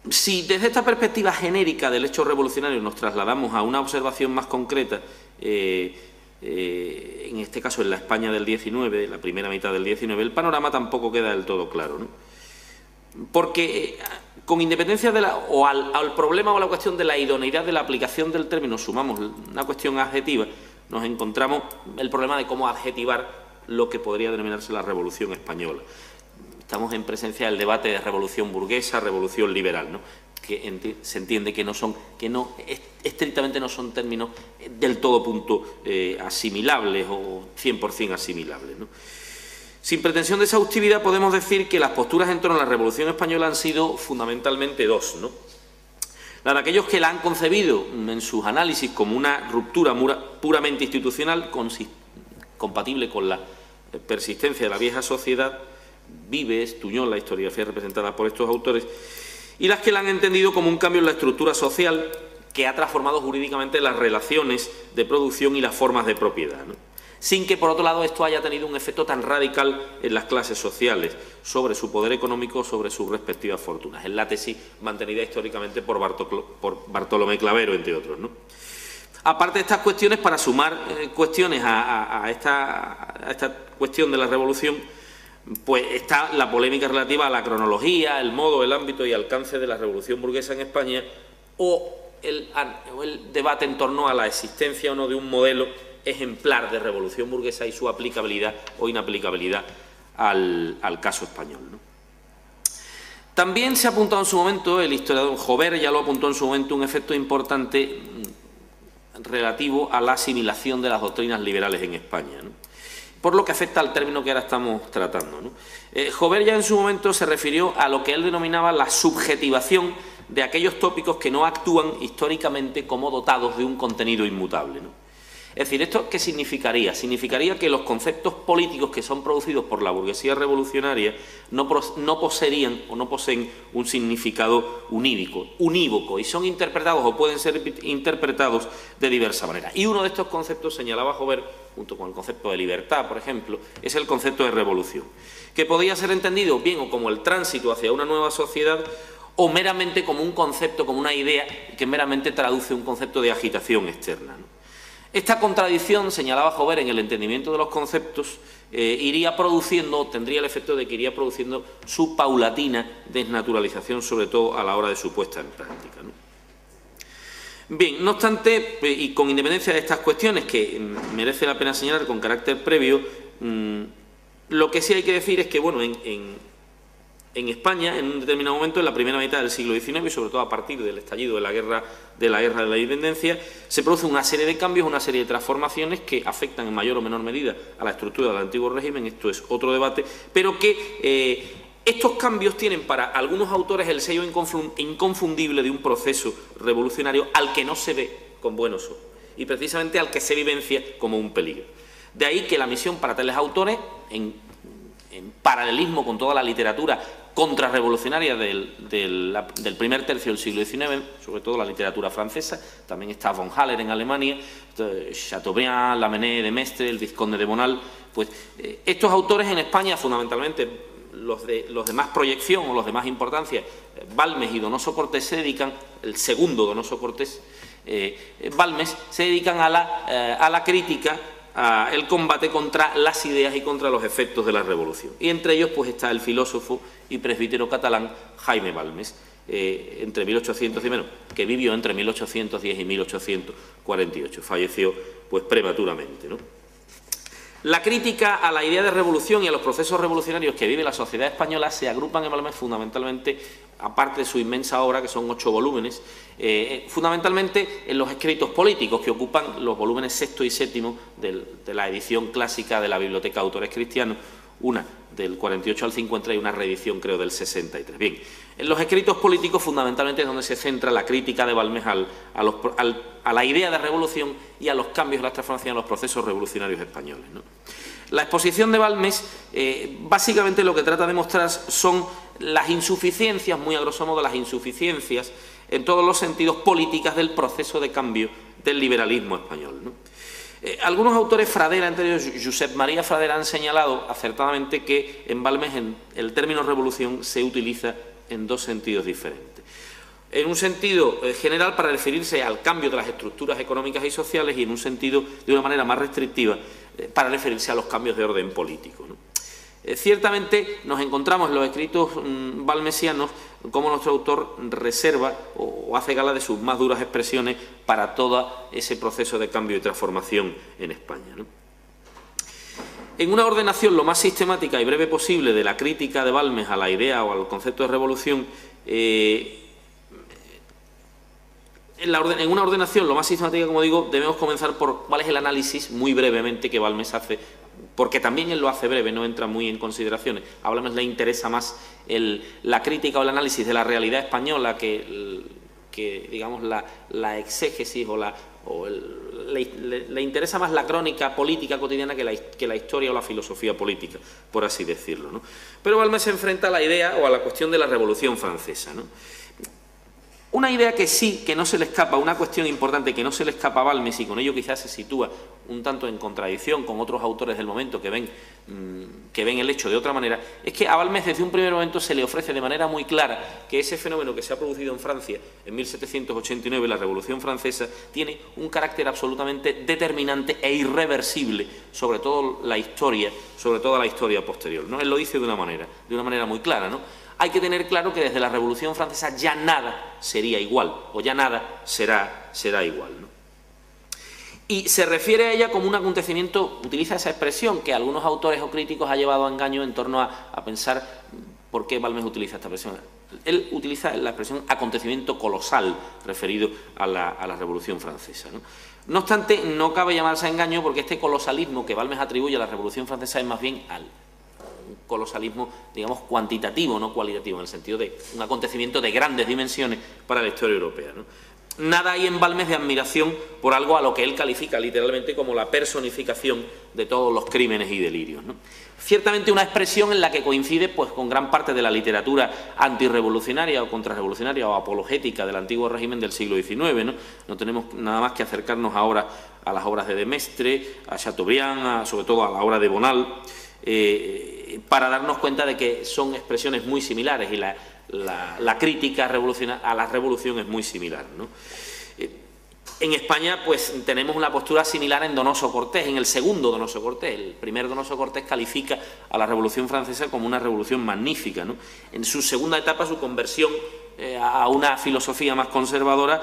Si desde esta perspectiva genérica del hecho revolucionario nos trasladamos a una observación más concreta, en este caso en la España del XIX, la primera mitad del XIX, el panorama tampoco queda del todo claro, ¿no? Porque con independencia de al problema o a la cuestión de la idoneidad de la aplicación del término, sumamos una cuestión adjetiva, nos encontramos el problema de cómo adjetivar lo que podría denominarse la Revolución Española. Estamos en presencia del debate de revolución burguesa, revolución liberal, ¿no? Que se entiende que estrictamente no son términos del todo punto asimilables o 100% asimilables, ¿no? Sin pretensión de exhaustividad, podemos decir que las posturas en torno a la Revolución Española han sido fundamentalmente 2, ¿no? La de aquellos que la han concebido en sus análisis como una ruptura puramente institucional, compatible con la persistencia de la vieja sociedad, Vives, Tuñón, la historiografía representada por estos autores, y las que la han entendido como un cambio en la estructura social que ha transformado jurídicamente las relaciones de producción y las formas de propiedad, ¿no? Sin que, por otro lado, esto haya tenido un efecto tan radical en las clases sociales, sobre su poder económico, sobre sus respectivas fortunas. Es la tesis mantenida históricamente por Bartolomé Clavero, entre otros, ¿no? Aparte de estas cuestiones, para sumar cuestiones a esta cuestión de la revolución, pues está la polémica relativa a la cronología, el modo, el ámbito y alcance de la revolución burguesa en España, o el debate en torno a la existencia o no de un modelo ejemplar de revolución burguesa y su aplicabilidad o inaplicabilidad al caso español, ¿no? También se ha apuntado en su momento, el historiador Jover ya lo apuntó en su momento, un efecto importante relativo a la asimilación de las doctrinas liberales en España, ¿no? Por lo que afecta al término que ahora estamos tratando, ¿no? Jover ya en su momento se refirió a lo que él denominaba la subjetivación de aquellos tópicos que no actúan históricamente como dotados de un contenido inmutable, ¿no? Es decir, ¿esto qué significaría? Significaría que los conceptos políticos que son producidos por la burguesía revolucionaria no poseerían o no poseen un significado unívoco y son interpretados o pueden ser interpretados de diversa manera. Y uno de estos conceptos, señalaba Jover, junto con el concepto de libertad, por ejemplo, es el concepto de revolución, que podía ser entendido bien o como el tránsito hacia una nueva sociedad o meramente como un concepto, como una idea que meramente traduce un concepto de agitación externa, ¿no? Esta contradicción, señalaba Jover, en el entendimiento de los conceptos, tendría el efecto de que iría produciendo su paulatina desnaturalización, sobre todo a la hora de su puesta en práctica, ¿no? Bien, no obstante, y con independencia de estas cuestiones que merece la pena señalar con carácter previo, lo que sí hay que decir es que, bueno, en España, en un determinado momento, en la primera mitad del siglo XIX, y sobre todo a partir del estallido de la guerra de la independencia, se produce una serie de cambios, una serie de transformaciones que afectan en mayor o menor medida a la estructura del antiguo régimen. Esto es otro debate, pero que estos cambios tienen para algunos autores el sello inconfundible de un proceso revolucionario al que no se ve con buenos ojos y precisamente al que se vivencia como un peligro. De ahí que la misión para tales autores, en paralelismo con toda la literatura contrarrevolucionaria del primer tercio del siglo XIX, sobre todo la literatura francesa, también está von Haller en Alemania, Chateaubriand, Lamennais de Mestre, el vizconde de Bonald, pues estos autores en España, fundamentalmente los de más proyección o los de más importancia, Balmes y Donoso Cortés, se dedican, el segundo Donoso Cortés, Balmes, se dedican a la crítica, el combate contra las ideas y contra los efectos de la revolución. Y entre ellos pues está el filósofo y presbítero catalán Jaime Balmes, entre 1810, que vivió entre 1810 y 1848, falleció pues prematuramente, ¿no? La crítica a la idea de revolución y a los procesos revolucionarios que vive la sociedad española se agrupan en Balmes fundamentalmente, aparte de su inmensa obra, que son 8 volúmenes, fundamentalmente en los escritos políticos que ocupan los volúmenes sexto y séptimo de la edición clásica de la Biblioteca de Autores Cristianos, una del 48 al 50 y una reedición, creo, del 63. Bien, en los escritos políticos fundamentalmente es donde se centra la crítica de Balmes a la idea de revolución y a los cambios, las transformaciones, a los procesos revolucionarios españoles, ¿no? La exposición de Balmes básicamente lo que trata de mostrar son las insuficiencias, muy a grosso modo las insuficiencias en todos los sentidos políticas del proceso de cambio del liberalismo español, ¿no? Algunos autores, Fradera, entre ellos Josep María Fradera, han señalado acertadamente que en Balmes el término revolución se utiliza en dos sentidos diferentes. En un sentido general para referirse al cambio de las estructuras económicas y sociales y en un sentido de una manera más restrictiva para referirse a los cambios de orden político, ¿no? Ciertamente nos encontramos en los escritos balmesianos como nuestro autor reserva o hace gala de sus más duras expresiones para todo ese proceso de cambio y transformación en España, ¿no? En una ordenación lo más sistemática y breve posible de la crítica de Balmes a la idea o al concepto de revolución, en una ordenación lo más sistemática, como digo, debemos comenzar por cuál es el análisis, muy brevemente, que Balmes hace, porque también él lo hace breve, no entra muy en consideraciones. A Balmes le interesa más la crítica o el análisis de la realidad española que digamos, la exégesis le interesa más la crónica política cotidiana que la historia o la filosofía política, por así decirlo, ¿no? Pero Balmes se enfrenta a la idea o a la cuestión de la Revolución Francesa, ¿no? Una idea que sí, que no se le escapa, una cuestión importante que no se le escapa a Balmes y con ello quizás se sitúa un tanto en contradicción con otros autores del momento que ven el hecho de otra manera, es que a Balmes desde un primer momento se le ofrece de manera muy clara que ese fenómeno que se ha producido en Francia en 1789, la Revolución Francesa, tiene un carácter absolutamente determinante e irreversible sobre toda la historia posterior, ¿no? Él lo dice de una manera muy clara, ¿no? Hay que tener claro que desde la Revolución Francesa ya nada sería igual, o ya nada será igual, ¿no? Y se refiere a ella como un acontecimiento, utiliza esa expresión que algunos autores o críticos ha llevado a engaño en torno a pensar por qué Balmes utiliza esta expresión. Él utiliza la expresión acontecimiento colosal referido a la Revolución Francesa, ¿no? No obstante, no cabe llamarse a engaño porque este colosalismo que Balmes atribuye a la Revolución Francesa es más bien al colosalismo, digamos, cuantitativo, no cualitativo, en el sentido de un acontecimiento de grandes dimensiones para la historia europea, ¿no? nada hay en Balmes de admiración por algo a lo que él califica literalmente como la personificación de todos los crímenes y delirios, ¿no? Ciertamente una expresión en la que coincide pues, con gran parte de la literatura antirrevolucionaria o contrarrevolucionaria o apologética del antiguo régimen del siglo XIX, ¿no? No tenemos nada más que acercarnos ahora a las obras de De Maistre, a Chateaubriand, sobre todo a la obra de Bonal, para darnos cuenta de que son expresiones muy similares y la crítica a la revolución es muy similar, ¿no? En España pues tenemos una postura similar en Donoso Cortés, en el segundo Donoso Cortés. El primer Donoso Cortés califica a la Revolución Francesa como una revolución magnífica, ¿no? En su segunda etapa, su conversión a una filosofía más conservadora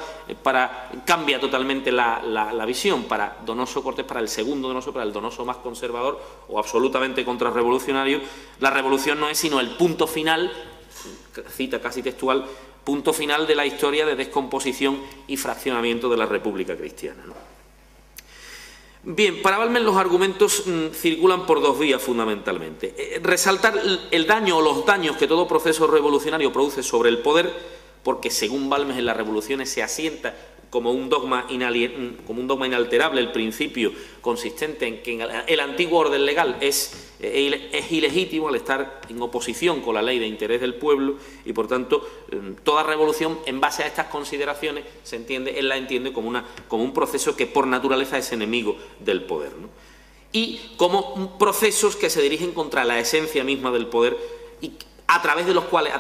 cambia totalmente la visión. Para Donoso Cortés, para el segundo Donoso, para el Donoso más conservador o absolutamente contrarrevolucionario, la revolución no es sino el punto final, cita casi textual, punto final de la historia de descomposición y fraccionamiento de la República Cristiana, ¿no? Bien, para Balmes los argumentos circulan por dos vías fundamentalmente. Resaltar el daño o los daños que todo proceso revolucionario produce sobre el poder, porque según Balmes en las revoluciones se asienta como un dogma inalterable el principio consistente en que el antiguo orden legal es ilegítimo al estar en oposición con la ley de interés del pueblo y, por tanto, toda revolución en base a estas consideraciones él la entiende como un proceso que por naturaleza es enemigo del poder, ¿no? Y como procesos que se dirigen contra la esencia misma del poder y a través de los cuales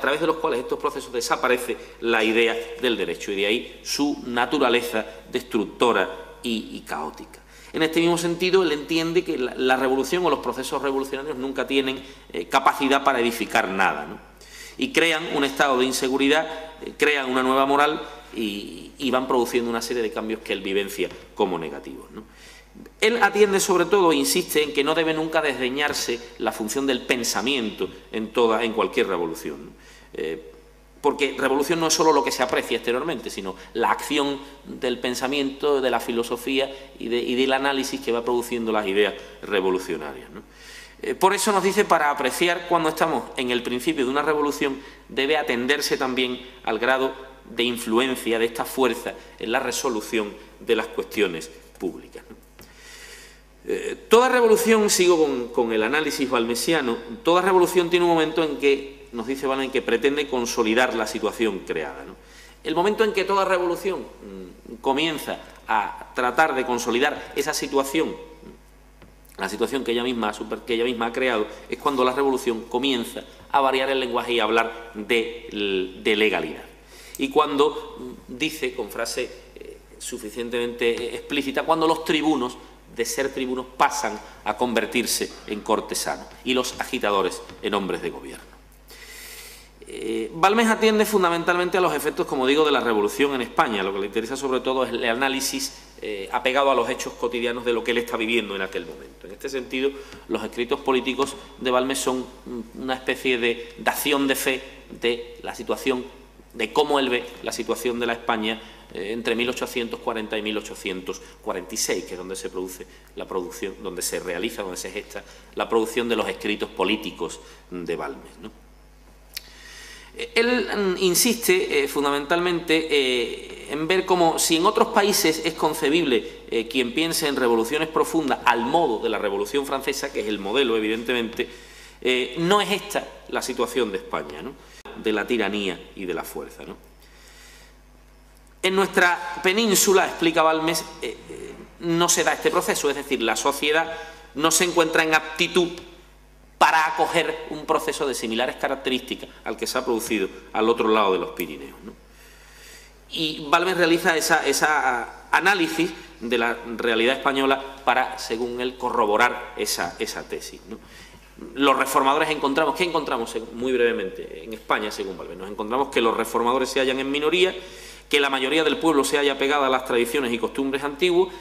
estos procesos desaparece la idea del derecho y de ahí su naturaleza destructora y caótica. En este mismo sentido, él entiende que la revolución o los procesos revolucionarios nunca tienen capacidad para edificar nada, ¿no? Y crean un estado de inseguridad, crean una nueva moral y van produciendo una serie de cambios que él vivencia como negativos, ¿no? Él atiende sobre todo, insiste en que no debe nunca desdeñarse la función del pensamiento en cualquier revolución, ¿no? Porque revolución no es solo lo que se aprecia exteriormente, sino la acción del pensamiento, de la filosofía y del análisis que va produciendo las ideas revolucionarias, ¿no? Por eso nos dice, para apreciar cuando estamos en el principio de una revolución, debe atenderse también al grado de influencia de esta fuerza en la resolución de las cuestiones públicas, ¿no? Toda revolución, sigo con el análisis balmesiano, toda revolución tiene un momento en que, nos dice Balmes, que pretende consolidar la situación creada, ¿no? El momento en que toda revolución comienza a tratar de consolidar esa situación, la situación que ella misma ha creado, es cuando la revolución comienza a variar el lenguaje y a hablar de legalidad. Y cuando dice, con frase suficientemente explícita, cuando los tribunos, de ser tribunos, pasan a convertirse en cortesanos y los agitadores en hombres de gobierno. Balmes atiende fundamentalmente a los efectos, como digo, de la revolución en España. Lo que le interesa sobre todo es el análisis apegado a los hechos cotidianos de lo que él está viviendo en aquel momento. En este sentido, los escritos políticos de Balmes son una especie de dación de fe de la situación, de cómo él ve la situación de la España entre 1840 y 1846, que es donde se produce la producción, donde se gesta la producción de los escritos políticos de Balmes, ¿no? Él insiste fundamentalmente en ver cómo, si en otros países es concebible quien piense en revoluciones profundas al modo de la Revolución Francesa, que es el modelo evidentemente, no es esta la situación de España, ¿no? De la tiranía y de la fuerza, ¿no? En nuestra península, explica Balmes, no se da este proceso, es decir, la sociedad no se encuentra en aptitud para acoger un proceso de similares características al que se ha producido al otro lado de los Pirineos, ¿no? Y Balmes realiza esa análisis de la realidad española para, según él, corroborar esa tesis, ¿no? Los reformadores encontramos, ¿qué encontramos muy brevemente en España, según Balmes? Nos encontramos que los reformadores se hallan en minoría, que la mayoría del pueblo se halla pegada a las tradiciones y costumbres antiguas.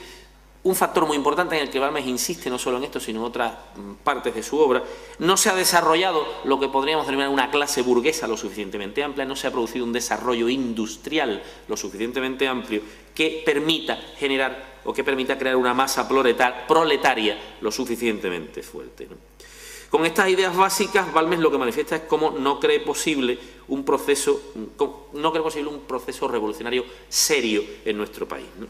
Un factor muy importante en el que Balmes insiste no solo en esto, sino en otras partes de su obra: no se ha desarrollado lo que podríamos denominar una clase burguesa lo suficientemente amplia, no se ha producido un desarrollo industrial lo suficientemente amplio que permita crear una masa proletaria lo suficientemente fuerte, ¿no? Con estas ideas básicas, Balmes lo que manifiesta es cómo no cree posible un proceso revolucionario serio en nuestro país, ¿no?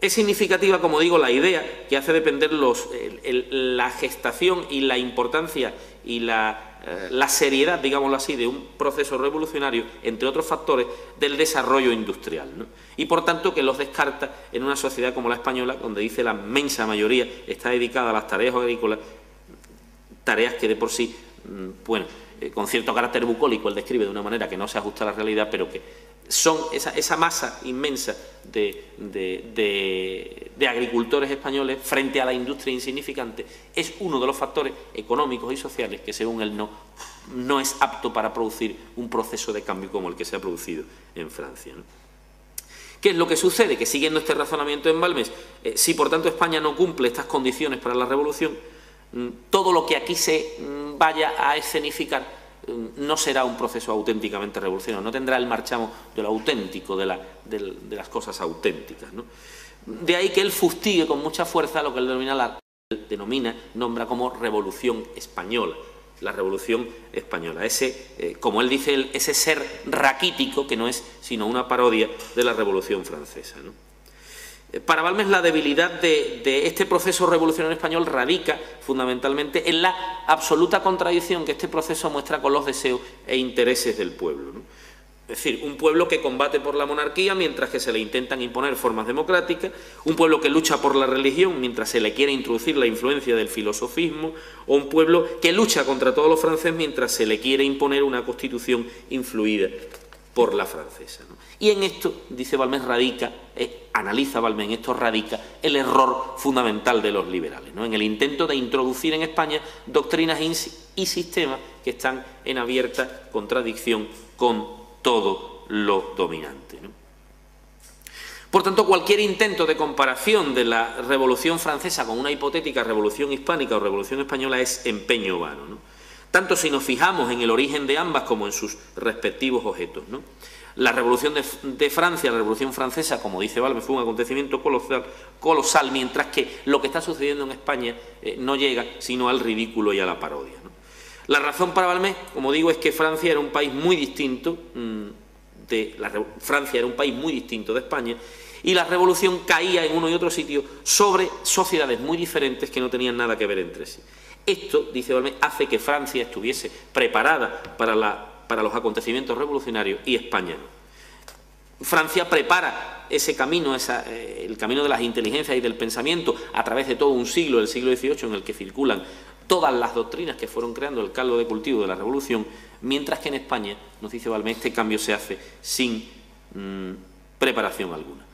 Es significativa, como digo, la idea que hace depender la gestación y la importancia y la seriedad, digámoslo así, de un proceso revolucionario, entre otros factores, del desarrollo industrial, ¿no? Y, por tanto, que los descarta en una sociedad como la española, donde dice la inmensa mayoría está dedicada a las tareas agrícolas, tareas que de por sí, bueno, con cierto carácter bucólico, él describe de una manera que no se ajusta a la realidad, pero que son esa masa inmensa de agricultores españoles frente a la industria insignificante, es uno de los factores económicos y sociales que, según él, no es apto para producir un proceso de cambio como el que se ha producido en Francia, ¿no? ¿Qué es lo que sucede? Que, siguiendo este razonamiento en Balmes, si por tanto España no cumple estas condiciones para la revolución, todo lo que aquí se vaya a escenificar no será un proceso auténticamente revolucionario, no tendrá el marchamo de lo auténtico, de las cosas auténticas, ¿no? De ahí que él fustigue con mucha fuerza lo que él nombra como Revolución Española, la Revolución Española, como él dice, ese ser raquítico que no es sino una parodia de la Revolución Francesa, ¿no? Para Balmes, la debilidad de este proceso revolucionario español radica fundamentalmente en la absoluta contradicción que este proceso muestra con los deseos e intereses del pueblo, ¿no? Es decir, un pueblo que combate por la monarquía mientras que se le intentan imponer formas democráticas, un pueblo que lucha por la religión mientras se le quiere introducir la influencia del filosofismo, o un pueblo que lucha contra todos los franceses mientras se le quiere imponer una constitución influida por la francesa, ¿no? Y en esto, dice Balmes, analiza Balmes, en esto radica el error fundamental de los liberales, ¿no? En el intento de introducir en España doctrinas y sistemas que están en abierta contradicción con todo lo dominante, ¿no? Por tanto, cualquier intento de comparación de la Revolución Francesa con una hipotética Revolución Hispánica o Revolución Española es empeño vano, ¿no? Tanto si nos fijamos en el origen de ambas como en sus respectivos objetos, ¿no? La Revolución de Francia, la Revolución Francesa, como dice Balmes, fue un acontecimiento colosal, mientras que lo que está sucediendo en España no llega sino al ridículo y a la parodia, ¿no? La razón para Balmes, como digo, es que Francia era un país muy distinto de España, y la revolución caía en uno y otro sitio sobre sociedades muy diferentes que no tenían nada que ver entre sí. Esto, dice Balmes, hace que Francia estuviese preparada para los acontecimientos revolucionarios y España no. Francia prepara ese camino, el camino de las inteligencias y del pensamiento a través de todo un siglo, el siglo XVIII, en el que circulan todas las doctrinas que fueron creando el caldo de cultivo de la revolución, mientras que en España, nos dice Balmes, este cambio se hace sin preparación alguna.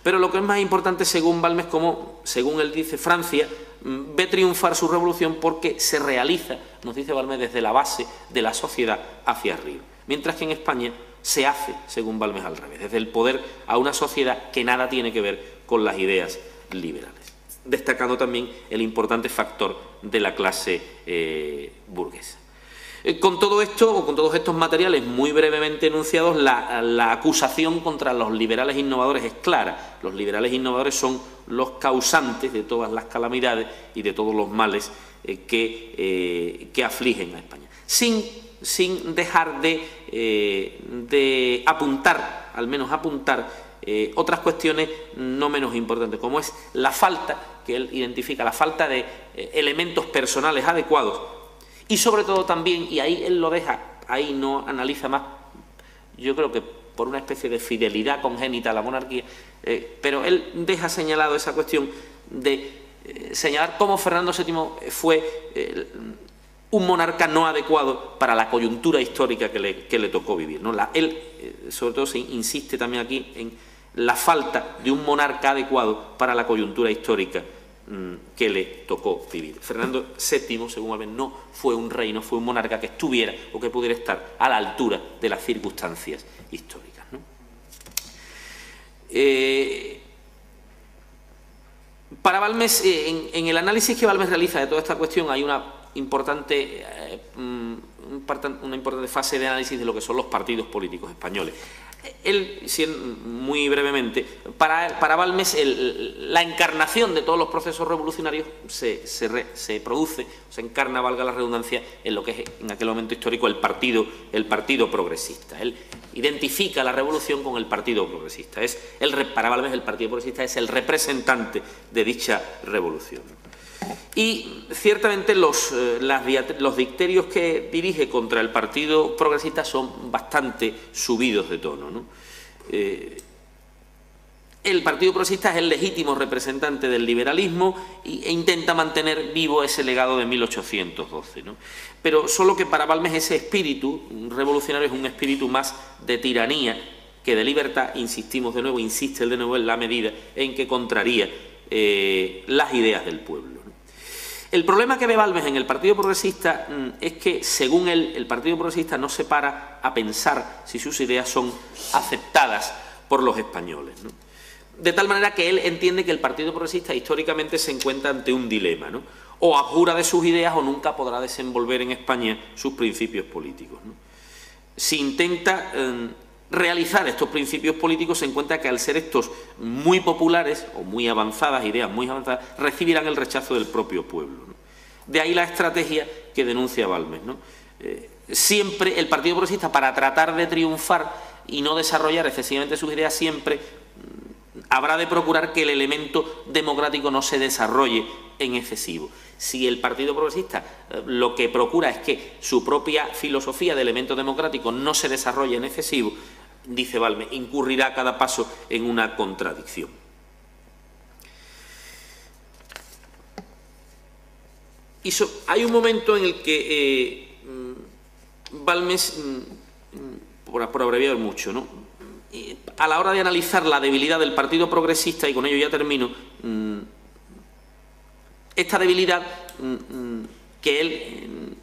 Pero lo que es más importante, según Balmes, como según él dice, Francia ve triunfar su revolución porque se realiza, nos dice Balmes, desde la base de la sociedad hacia arriba. Mientras que en España se hace, según Balmes, al revés, desde el poder a una sociedad que nada tiene que ver con las ideas liberales. Destacando también el importante factor de la clase burguesa. Con todo esto, o con todos estos materiales muy brevemente enunciados, la acusación contra los liberales innovadores es clara. Los liberales innovadores son los causantes de todas las calamidades y de todos los males que afligen a España. Sin dejar de apuntar, al menos apuntar, otras cuestiones no menos importantes, como es la falta, que él identifica, la falta de elementos personales adecuados. Y sobre todo también, y ahí él lo deja, ahí no analiza más, yo creo que por una especie de fidelidad congénita a la monarquía, pero él deja señalado esa cuestión de señalar cómo Fernando VII fue un monarca no adecuado para la coyuntura histórica que le tocó vivir, ¿no? Él, sobre todo, se insiste también aquí en la falta de un monarca adecuado para la coyuntura histórica que le tocó vivir. Fernando VII, según Balmes, no fue un rey, no fue un monarca que estuviera o que pudiera estar a la altura de las circunstancias históricas, ¿no? Para Balmes, en el análisis que Balmes realiza de toda esta cuestión, hay una importante fase de análisis de lo que son los partidos políticos españoles. Él, muy brevemente, para Balmes la encarnación de todos los procesos revolucionarios se produce, se encarna, valga la redundancia, en lo que es en aquel momento histórico el partido progresista. Él identifica la revolución con el Partido Progresista. Para Balmes el Partido Progresista es el representante de dicha revolución. Y ciertamente los dicterios que dirige contra el Partido Progresista son bastante subidos de tono, ¿no? El Partido Progresista es el legítimo representante del liberalismo e intenta mantener vivo ese legado de 1812, ¿no? Pero solo que para Balmes ese espíritu revolucionario es un espíritu más de tiranía que de libertad. Insiste de nuevo en la medida en que contraría las ideas del pueblo. El problema que ve Balmes en el Partido Progresista es que, según él, el Partido Progresista no se para a pensar si sus ideas son aceptadas por los españoles, ¿no? De tal manera que él entiende que el Partido Progresista históricamente se encuentra ante un dilema, ¿no? O abjura de sus ideas o nunca podrá desenvolver en España sus principios políticos, ¿no? Si intenta realizar estos principios políticos, se encuentra que al ser estos muy populares o muy avanzadas, ideas muy avanzadas, recibirán el rechazo del propio pueblo, ¿no? De ahí la estrategia que denuncia Balmes, ¿no? Siempre el Partido Progresista, para tratar de triunfar y no desarrollar excesivamente sus ideas, siempre habrá de procurar que el elemento democrático no se desarrolle en excesivo. Si el Partido Progresista lo que procura es que su propia filosofía de elemento democrático no se desarrolle en excesivo, dice Balmes, incurrirá a cada paso en una contradicción. Hay un momento en el que Balmes, por abreviar mucho, ¿no?, a la hora de analizar la debilidad del Partido Progresista, y con ello ya termino, esta debilidad que él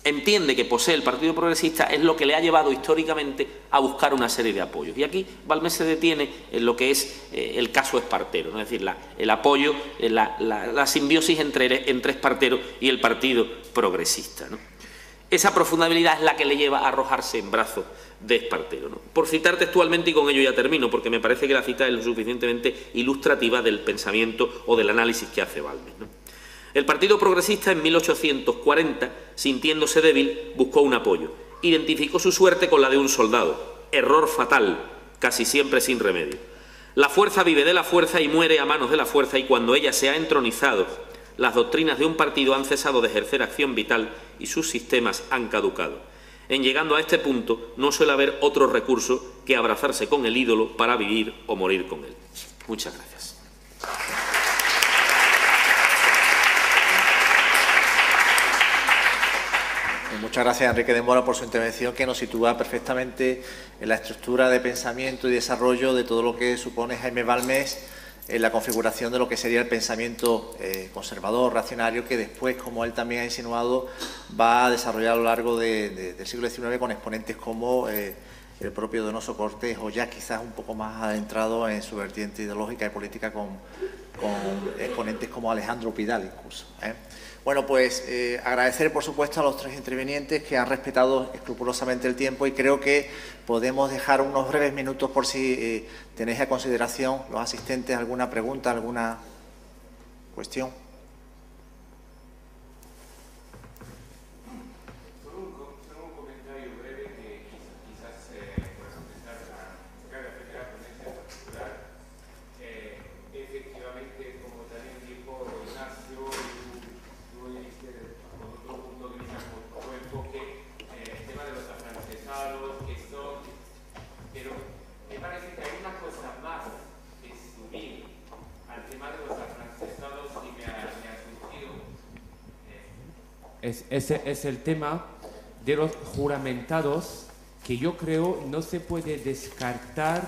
entiende que posee el Partido Progresista es lo que le ha llevado históricamente a buscar una serie de apoyos. Y aquí Balmes se detiene en lo que es el caso Espartero, ¿no? Es decir, el apoyo, la simbiosis entre Espartero y el Partido Progresista, ¿no? Esa profunda debilidad es la que le lleva a arrojarse en brazos de Espartero, ¿no? Por citar textualmente, y con ello ya termino, porque me parece que la cita es lo suficientemente ilustrativa del pensamiento o del análisis que hace Balmes, ¿no? El Partido Progresista en 1840, sintiéndose débil, buscó un apoyo. Identificó su suerte con la de un soldado. Error fatal, casi siempre sin remedio. La fuerza vive de la fuerza y muere a manos de la fuerza, y cuando ella se ha entronizado, las doctrinas de un partido han cesado de ejercer acción vital y sus sistemas han caducado. En llegando a este punto, no suele haber otro recurso que abrazarse con el ídolo para vivir o morir con él. Muchas gracias. Muchas gracias, Enrique de Mora, por su intervención, que nos sitúa perfectamente en la estructura de pensamiento y desarrollo de todo lo que supone Jaime Balmes en la configuración de lo que sería el pensamiento conservador, reaccionario, que después, como él también ha insinuado, va a desarrollar a lo largo del siglo XIX con exponentes como el propio Donoso Cortés, o ya quizás un poco más adentrado en su vertiente ideológica y política con exponentes como Alejandro Pidal incluso, ¿eh? Bueno, pues agradecer, por supuesto, a los tres intervinientes que han respetado escrupulosamente el tiempo, y creo que podemos dejar unos breves minutos por si tenéis a consideración los asistentes alguna pregunta, alguna cuestión. Ese es el tema de los juramentados, que yo creo no se puede descartar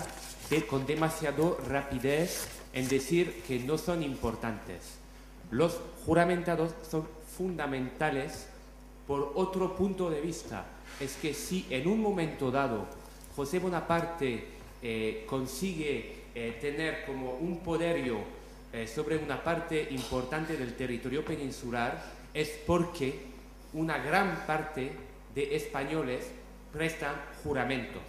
con demasiado rapidez en decir que no son importantes. Los juramentados son fundamentales por otro punto de vista. Es que si en un momento dado José Bonaparte consigue tener como un poderío sobre una parte importante del territorio peninsular, es porque una gran parte de españoles prestan juramentos.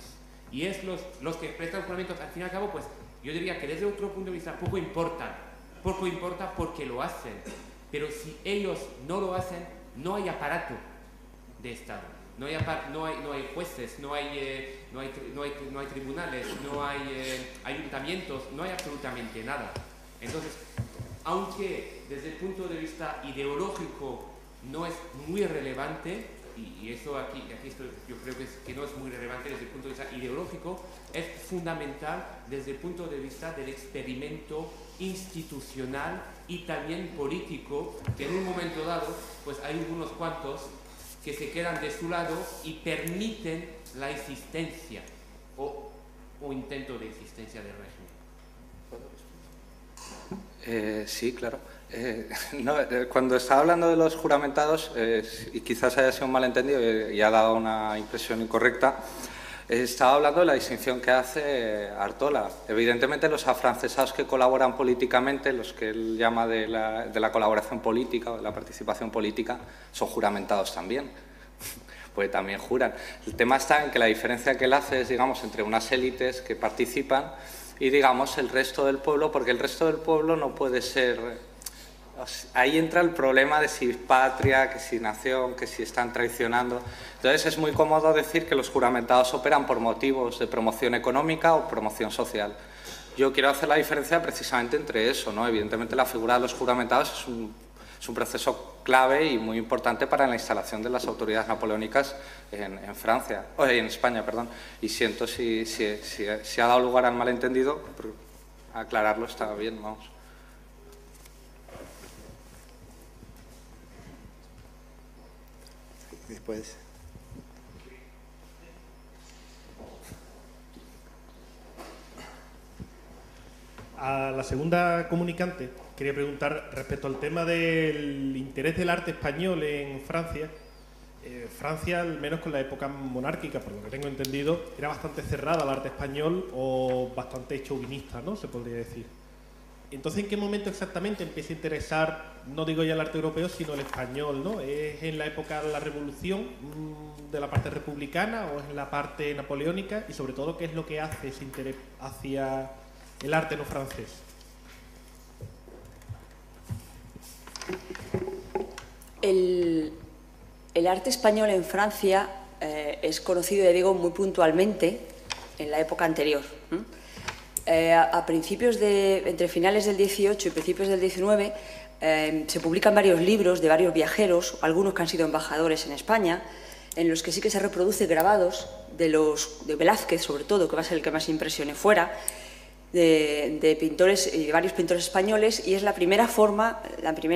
Y es los que prestan juramentos, al fin y al cabo, pues yo diría que desde otro punto de vista poco importa porque lo hacen. Pero si ellos no lo hacen, no hay aparato de Estado. No hay jueces, no hay tribunales, no hay ayuntamientos, no hay absolutamente nada. Entonces, aunque desde el punto de vista ideológico no es muy relevante, y eso aquí yo creo que no es muy relevante desde el punto de vista ideológico, es fundamental desde el punto de vista del experimento institucional y también político, que en un momento dado pues hay unos cuantos que se quedan de su lado y permiten la existencia o intento de existencia del régimen. Sí, claro. Cuando estaba hablando de los juramentados, y quizás haya sido un malentendido y ha dado una impresión incorrecta, estaba hablando de la distinción que hace Artola. Evidentemente, los afrancesados que colaboran políticamente, los que él llama de la colaboración política o de la participación política, son juramentados también, porque también juran. El tema está en que la diferencia que él hace es, digamos, entre unas élites que participan y, digamos, el resto del pueblo, porque el resto del pueblo no puede ser... Ahí entra el problema de si patria, que si nación, que si están traicionando. Entonces es muy cómodo decir que los juramentados operan por motivos de promoción económica o promoción social. Yo quiero hacer la diferencia precisamente entre eso, ¿no? Evidentemente la figura de los juramentados es un proceso clave y muy importante para la instalación de las autoridades napoleónicas en España, perdón. Y siento si ha dado lugar al malentendido, aclararlo está bien, vamos. Después. A la segunda comunicante quería preguntar respecto al tema del interés del arte español en Francia. Francia, al menos con la época monárquica, por lo que tengo entendido, era bastante cerrada al arte español o bastante chauvinista, ¿no? Se podría decir. Entonces, ¿en qué momento exactamente empieza a interesar, no digo ya el arte europeo, sino el español, ¿no? ¿Es en la época de la Revolución, de la parte republicana, o es en la parte napoleónica? Y sobre todo, ¿qué es lo que hace ese interés hacia el arte no francés? El arte español en Francia es conocido, ya digo, muy puntualmente en la época anterior. A principios entre finales del 18 y principios del 19 se publican varios libros de varios viajeros, algunos que han sido embajadores en España, en los que sí que se reproduce grabados de Velázquez, sobre todo, que va a ser el que más impresione fuera, de pintores y varios pintores españoles, y es la primera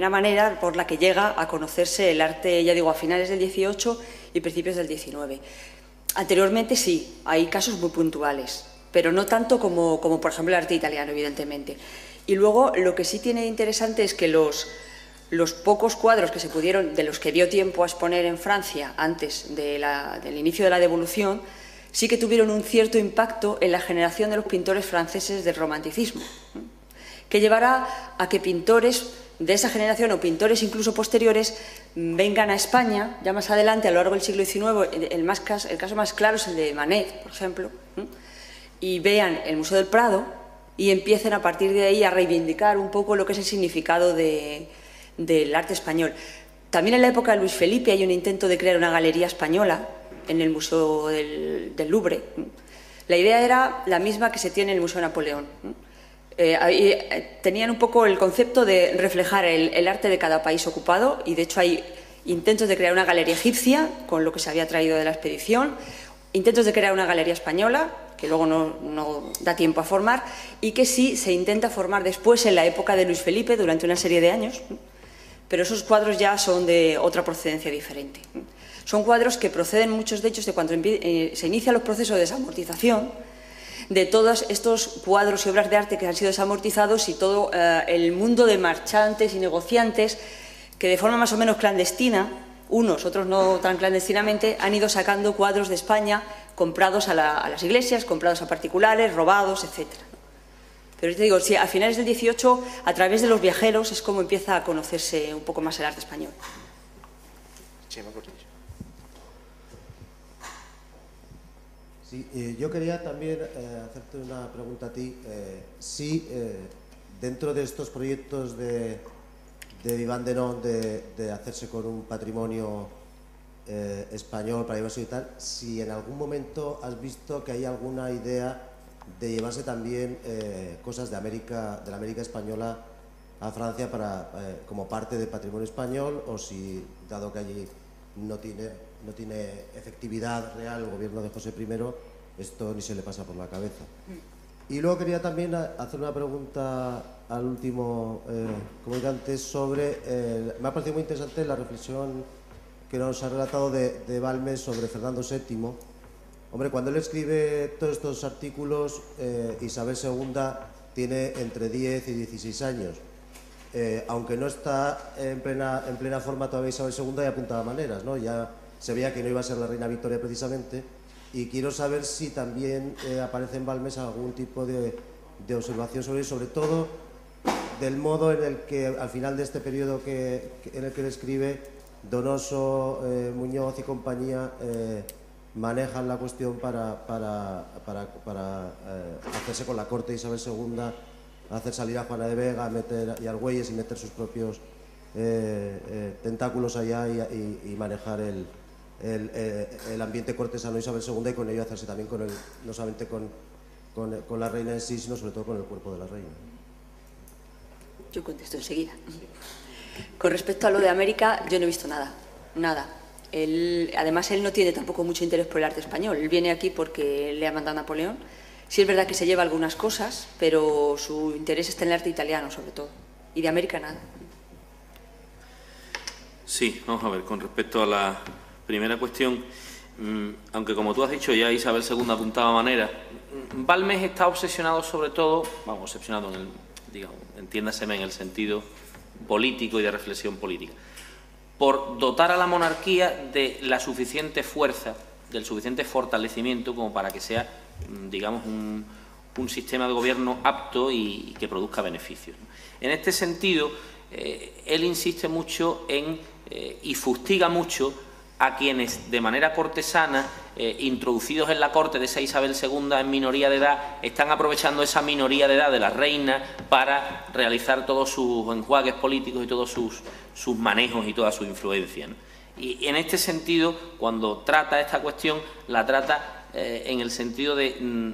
manera por la que llega a conocerse el arte, ya digo, a finales del 18 y principios del 19. Anteriormente sí, hay casos muy puntuales, pero no tanto como por ejemplo el arte italiano, evidentemente. Y luego lo que sí tiene interesante es que los pocos cuadros que se pudieron, de los que dio tiempo a exponer en Francia antes del inicio de la Devolución, sí que tuvieron un cierto impacto en la generación de los pintores franceses del romanticismo, que llevará a que pintores de esa generación o pintores incluso posteriores vengan a España, ya más adelante, a lo largo del siglo XIX. El caso más claro es el de Manet, por ejemplo, y vean el Museo del Prado y empiecen a partir de ahí a reivindicar un poco lo que es el significado del arte español. También en la época de Luis Felipe hay un intento de crear una galería española en el Museo del Louvre. La idea era la misma que se tiene en el Museo de Napoleón. Tenían un poco el concepto de reflejar el arte de cada país ocupado, y de hecho hay intentos de crear una galería egipcia con lo que se había traído de la expedición, intentos de crear una galería española que luego no da tiempo a formar, y que sí se intenta formar después en la época de Luis Felipe durante una serie de años, pero esos cuadros ya son de otra procedencia diferente. Son cuadros que proceden, muchos de ellos, de cuando se inician los procesos de desamortización, de todos estos cuadros y obras de arte que han sido desamortizados, y todo el mundo de marchantes y negociantes que de forma más o menos clandestina, unos, otros no tan clandestinamente, han ido sacando cuadros de España comprados a las iglesias, comprados a particulares, robados, etc. Pero te digo, sí, a finales del 18, a través de los viajeros, es como empieza a conocerse un poco más el arte español. Sí, yo quería también hacerte una pregunta a ti. Si dentro de estos proyectos de Vivant Denon de hacerse con un patrimonio español para llevarse y tal, si en algún momento has visto que hay alguna idea de llevarse también cosas de la América española a Francia como parte del patrimonio español, o si, dado que allí no tiene efectividad real el gobierno de José I, esto ni se le pasa por la cabeza. Y luego quería también hacer una pregunta al último comunicante sobre... me ha parecido muy interesante la reflexión que nos ha relatado de Balmes sobre Fernando VII. Hombre, cuando él escribe todos estos artículos, Isabel II tiene entre 10 y 16 años. Aunque no está en plena forma todavía Isabel II, ya apuntaba maneras, ¿no? Ya se veía que no iba a ser la reina Victoria precisamente. Y quiero saber si también aparece en Balmes algún tipo de observación sobre todo del modo en el que al final de este periodo en el que él escribe, Donoso, Muñoz y compañía manejan la cuestión para hacerse con la corte de Isabel II, hacer salir a Juana de Vega y Argüelles y meter sus propios tentáculos allá y manejar el ambiente cortesano de Isabel II, y con ello hacerse también no solamente con la reina en sí, sino sobre todo con el cuerpo de la reina. Yo contesto enseguida. Con respecto a lo de América, yo no he visto nada. Además, él no tiene tampoco mucho interés por el arte español. Él viene aquí porque le ha mandado Napoleón. Sí es verdad que se lleva algunas cosas, pero su interés está en el arte italiano, sobre todo. Y de América, nada. Sí, vamos a ver, con respecto a la primera cuestión, aunque como tú has dicho ya Isabel II apuntaba manera, Balmes está obsesionado sobre todo, obsesionado entiéndaseme en el sentido político y de reflexión política, por dotar a la monarquía de la suficiente fuerza, del suficiente fortalecimiento como para que sea, digamos, un sistema de gobierno apto y que produzca beneficios. En este sentido, él insiste mucho y fustiga mucho a quienes de manera cortesana, introducidos en la corte de esa Isabel II en minoría de edad, están aprovechando esa minoría de edad de la reina para realizar todos sus enjuagues políticos y todos sus manejos y toda su influencia, ¿no? Y en este sentido, cuando trata esta cuestión, la trata en el sentido de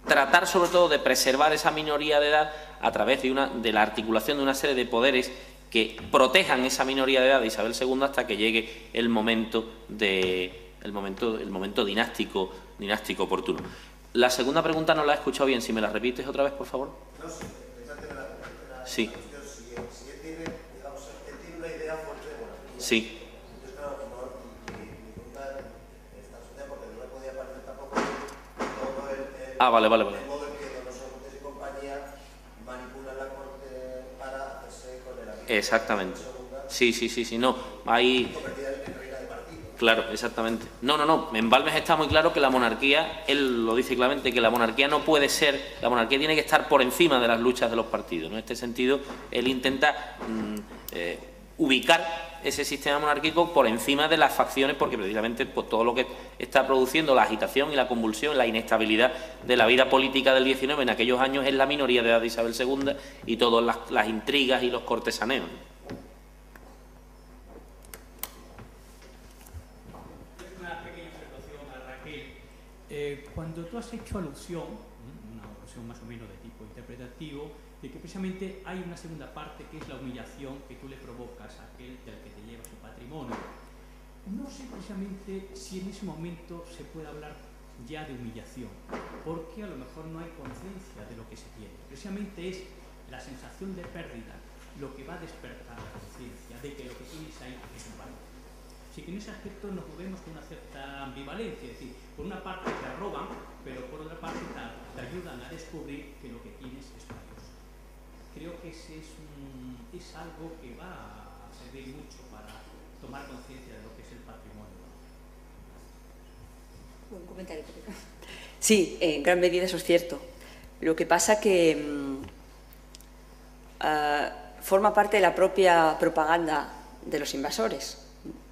tratar sobre todo de preservar esa minoría de edad a través de la articulación de una serie de poderes que protejan esa minoría de edad de Isabel II hasta que llegue el momento dinástico oportuno. La segunda pregunta no la he escuchado bien. Si me la repites otra vez, por favor. No, sí, sí. Si él tiene, digamos, él tiene una idea fuerte de monarquía. Sí. Entonces, claro, mi pregunta está asociada porque no me podía parecer tampoco todo vale. el modo en que Donoso Cortés y compañía manipulan la corte para hacerse con el ambiente. Exactamente. Sí. No, hay... Claro, exactamente. No. En Balmes está muy claro que la monarquía, él lo dice claramente, que la monarquía no puede ser, la monarquía tiene que estar por encima de las luchas de los partidos, ¿no? En este sentido, él intenta ubicar ese sistema monárquico por encima de las facciones, porque precisamente pues, todo lo que está produciendo la agitación y la convulsión, la inestabilidad de la vida política del XIX en aquellos años es la minoría de edad de Isabel II y todas las intrigas y los cortesaneos. Cuando tú has hecho alusión, una alusión más o menos de tipo interpretativo, de que precisamente hay una segunda parte que es la humillación que tú le provocas a aquel del que te lleva su patrimonio. No sé precisamente si en ese momento se puede hablar ya de humillación, porque a lo mejor no hay conciencia de lo que se tiene. Precisamente es la sensación de pérdida lo que va a despertar la conciencia de que lo que tienes ahí es un valor. Así que en ese aspecto nos movemos con una cierta ambivalencia, es decir, por una parte te roban, pero por otra parte te ayudan a descubrir que lo que tienes es valioso. Creo que ese es algo que va a servir mucho para tomar conciencia de lo que es el patrimonio. Un comentario. Sí, en gran medida eso es cierto. Lo que pasa que forma parte de la propia propaganda de los invasores.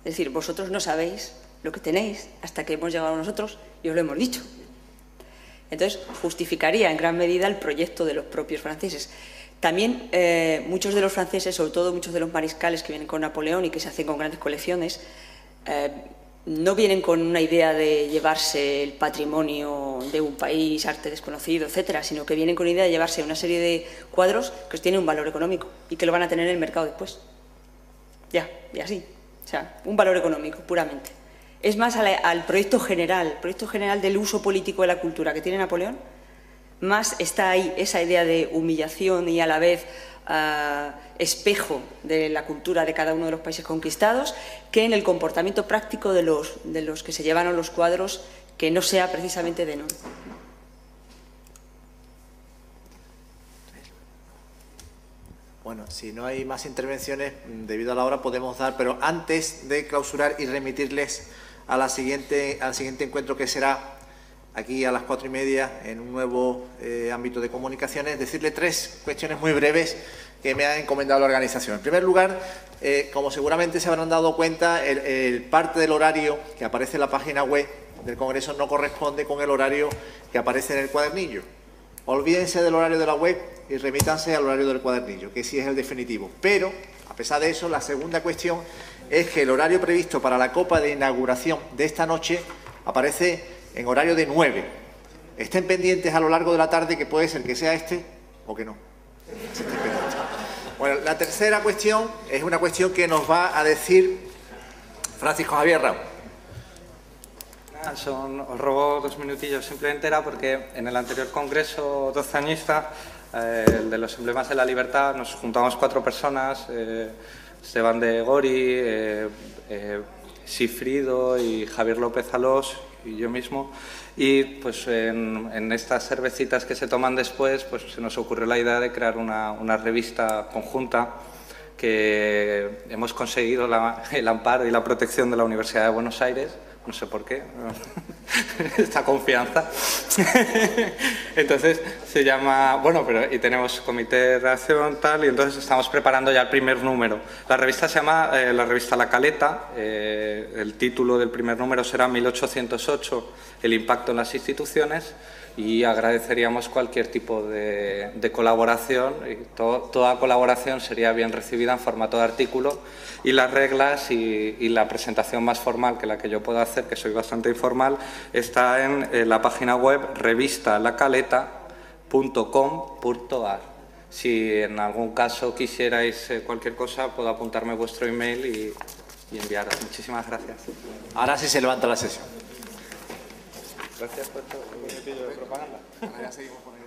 Es decir, vosotros no sabéis lo que tenéis hasta que hemos llegado nosotros y os lo hemos dicho. Entonces, justificaría en gran medida el proyecto de los propios franceses. También muchos de los franceses, sobre todo muchos de los mariscales que vienen con Napoleón y que se hacen con grandes colecciones, no vienen con una idea de llevarse el patrimonio de un país, arte desconocido, etcétera, sino que vienen con la idea de llevarse una serie de cuadros que tienen un valor económico y que lo van a tener en el mercado después. Ya, y así. O sea, un valor económico, puramente. Es más al proyecto general del uso político de la cultura que tiene Napoleón, más está ahí esa idea de humillación y a la vez espejo de la cultura de cada uno de los países conquistados, que en el comportamiento práctico de los que se llevaron los cuadros, que no sea precisamente de no. Bueno, si no hay más intervenciones, debido a la hora podemos dar, pero antes de clausurar y remitirles al siguiente encuentro, que será aquí a las 4:30 en un nuevo ámbito de comunicaciones, decirle 3 cuestiones muy breves que me ha encomendado la organización. En primer lugar, como seguramente se habrán dado cuenta, el parte del horario que aparece en la página web del Congreso no corresponde con el horario que aparece en el cuadernillo. Olvídense del horario de la web y remítanse al horario del cuadernillo, que sí es el definitivo. Pero, a pesar de eso, la segunda cuestión es que el horario previsto para la copa de inauguración de esta noche aparece en horario de 9. Estén pendientes a lo largo de la tarde, que puede ser que sea este o que no. Bueno, la tercera cuestión es una cuestión que nos va a decir Francisco Javier Ramos. Os robo 2 minutillos, simplemente era porque en el anterior congreso 12añista, el de los emblemas de la libertad, nos juntamos 4 personas, Esteban de Gori, Sifrido y Javier López Alós y yo mismo, y pues en estas cervecitas que se toman después, pues se nos ocurrió la idea de crear una revista conjunta, que hemos conseguido el amparo y la protección de la Universidad de Buenos Aires. No sé por qué, esta confianza. Entonces se llama, bueno, y tenemos comité de redacción tal, y entonces estamos preparando ya el primer número. La revista se llama la revista La Caleta, el título del primer número será 1808, el impacto en las instituciones, y agradeceríamos cualquier tipo de colaboración, y toda colaboración sería bien recibida en formato de artículo, y las reglas y la presentación más formal que la que yo puedo hacer, que soy bastante informal, está en la página web revistalacaleta.com.ar. Si en algún caso quisierais cualquier cosa, puedo apuntarme vuestro email y enviaros. Muchísimas gracias. Ahora sí se levanta la sesión. Gracias por este minutillo de propaganda. Ahora ya seguimos por ahí.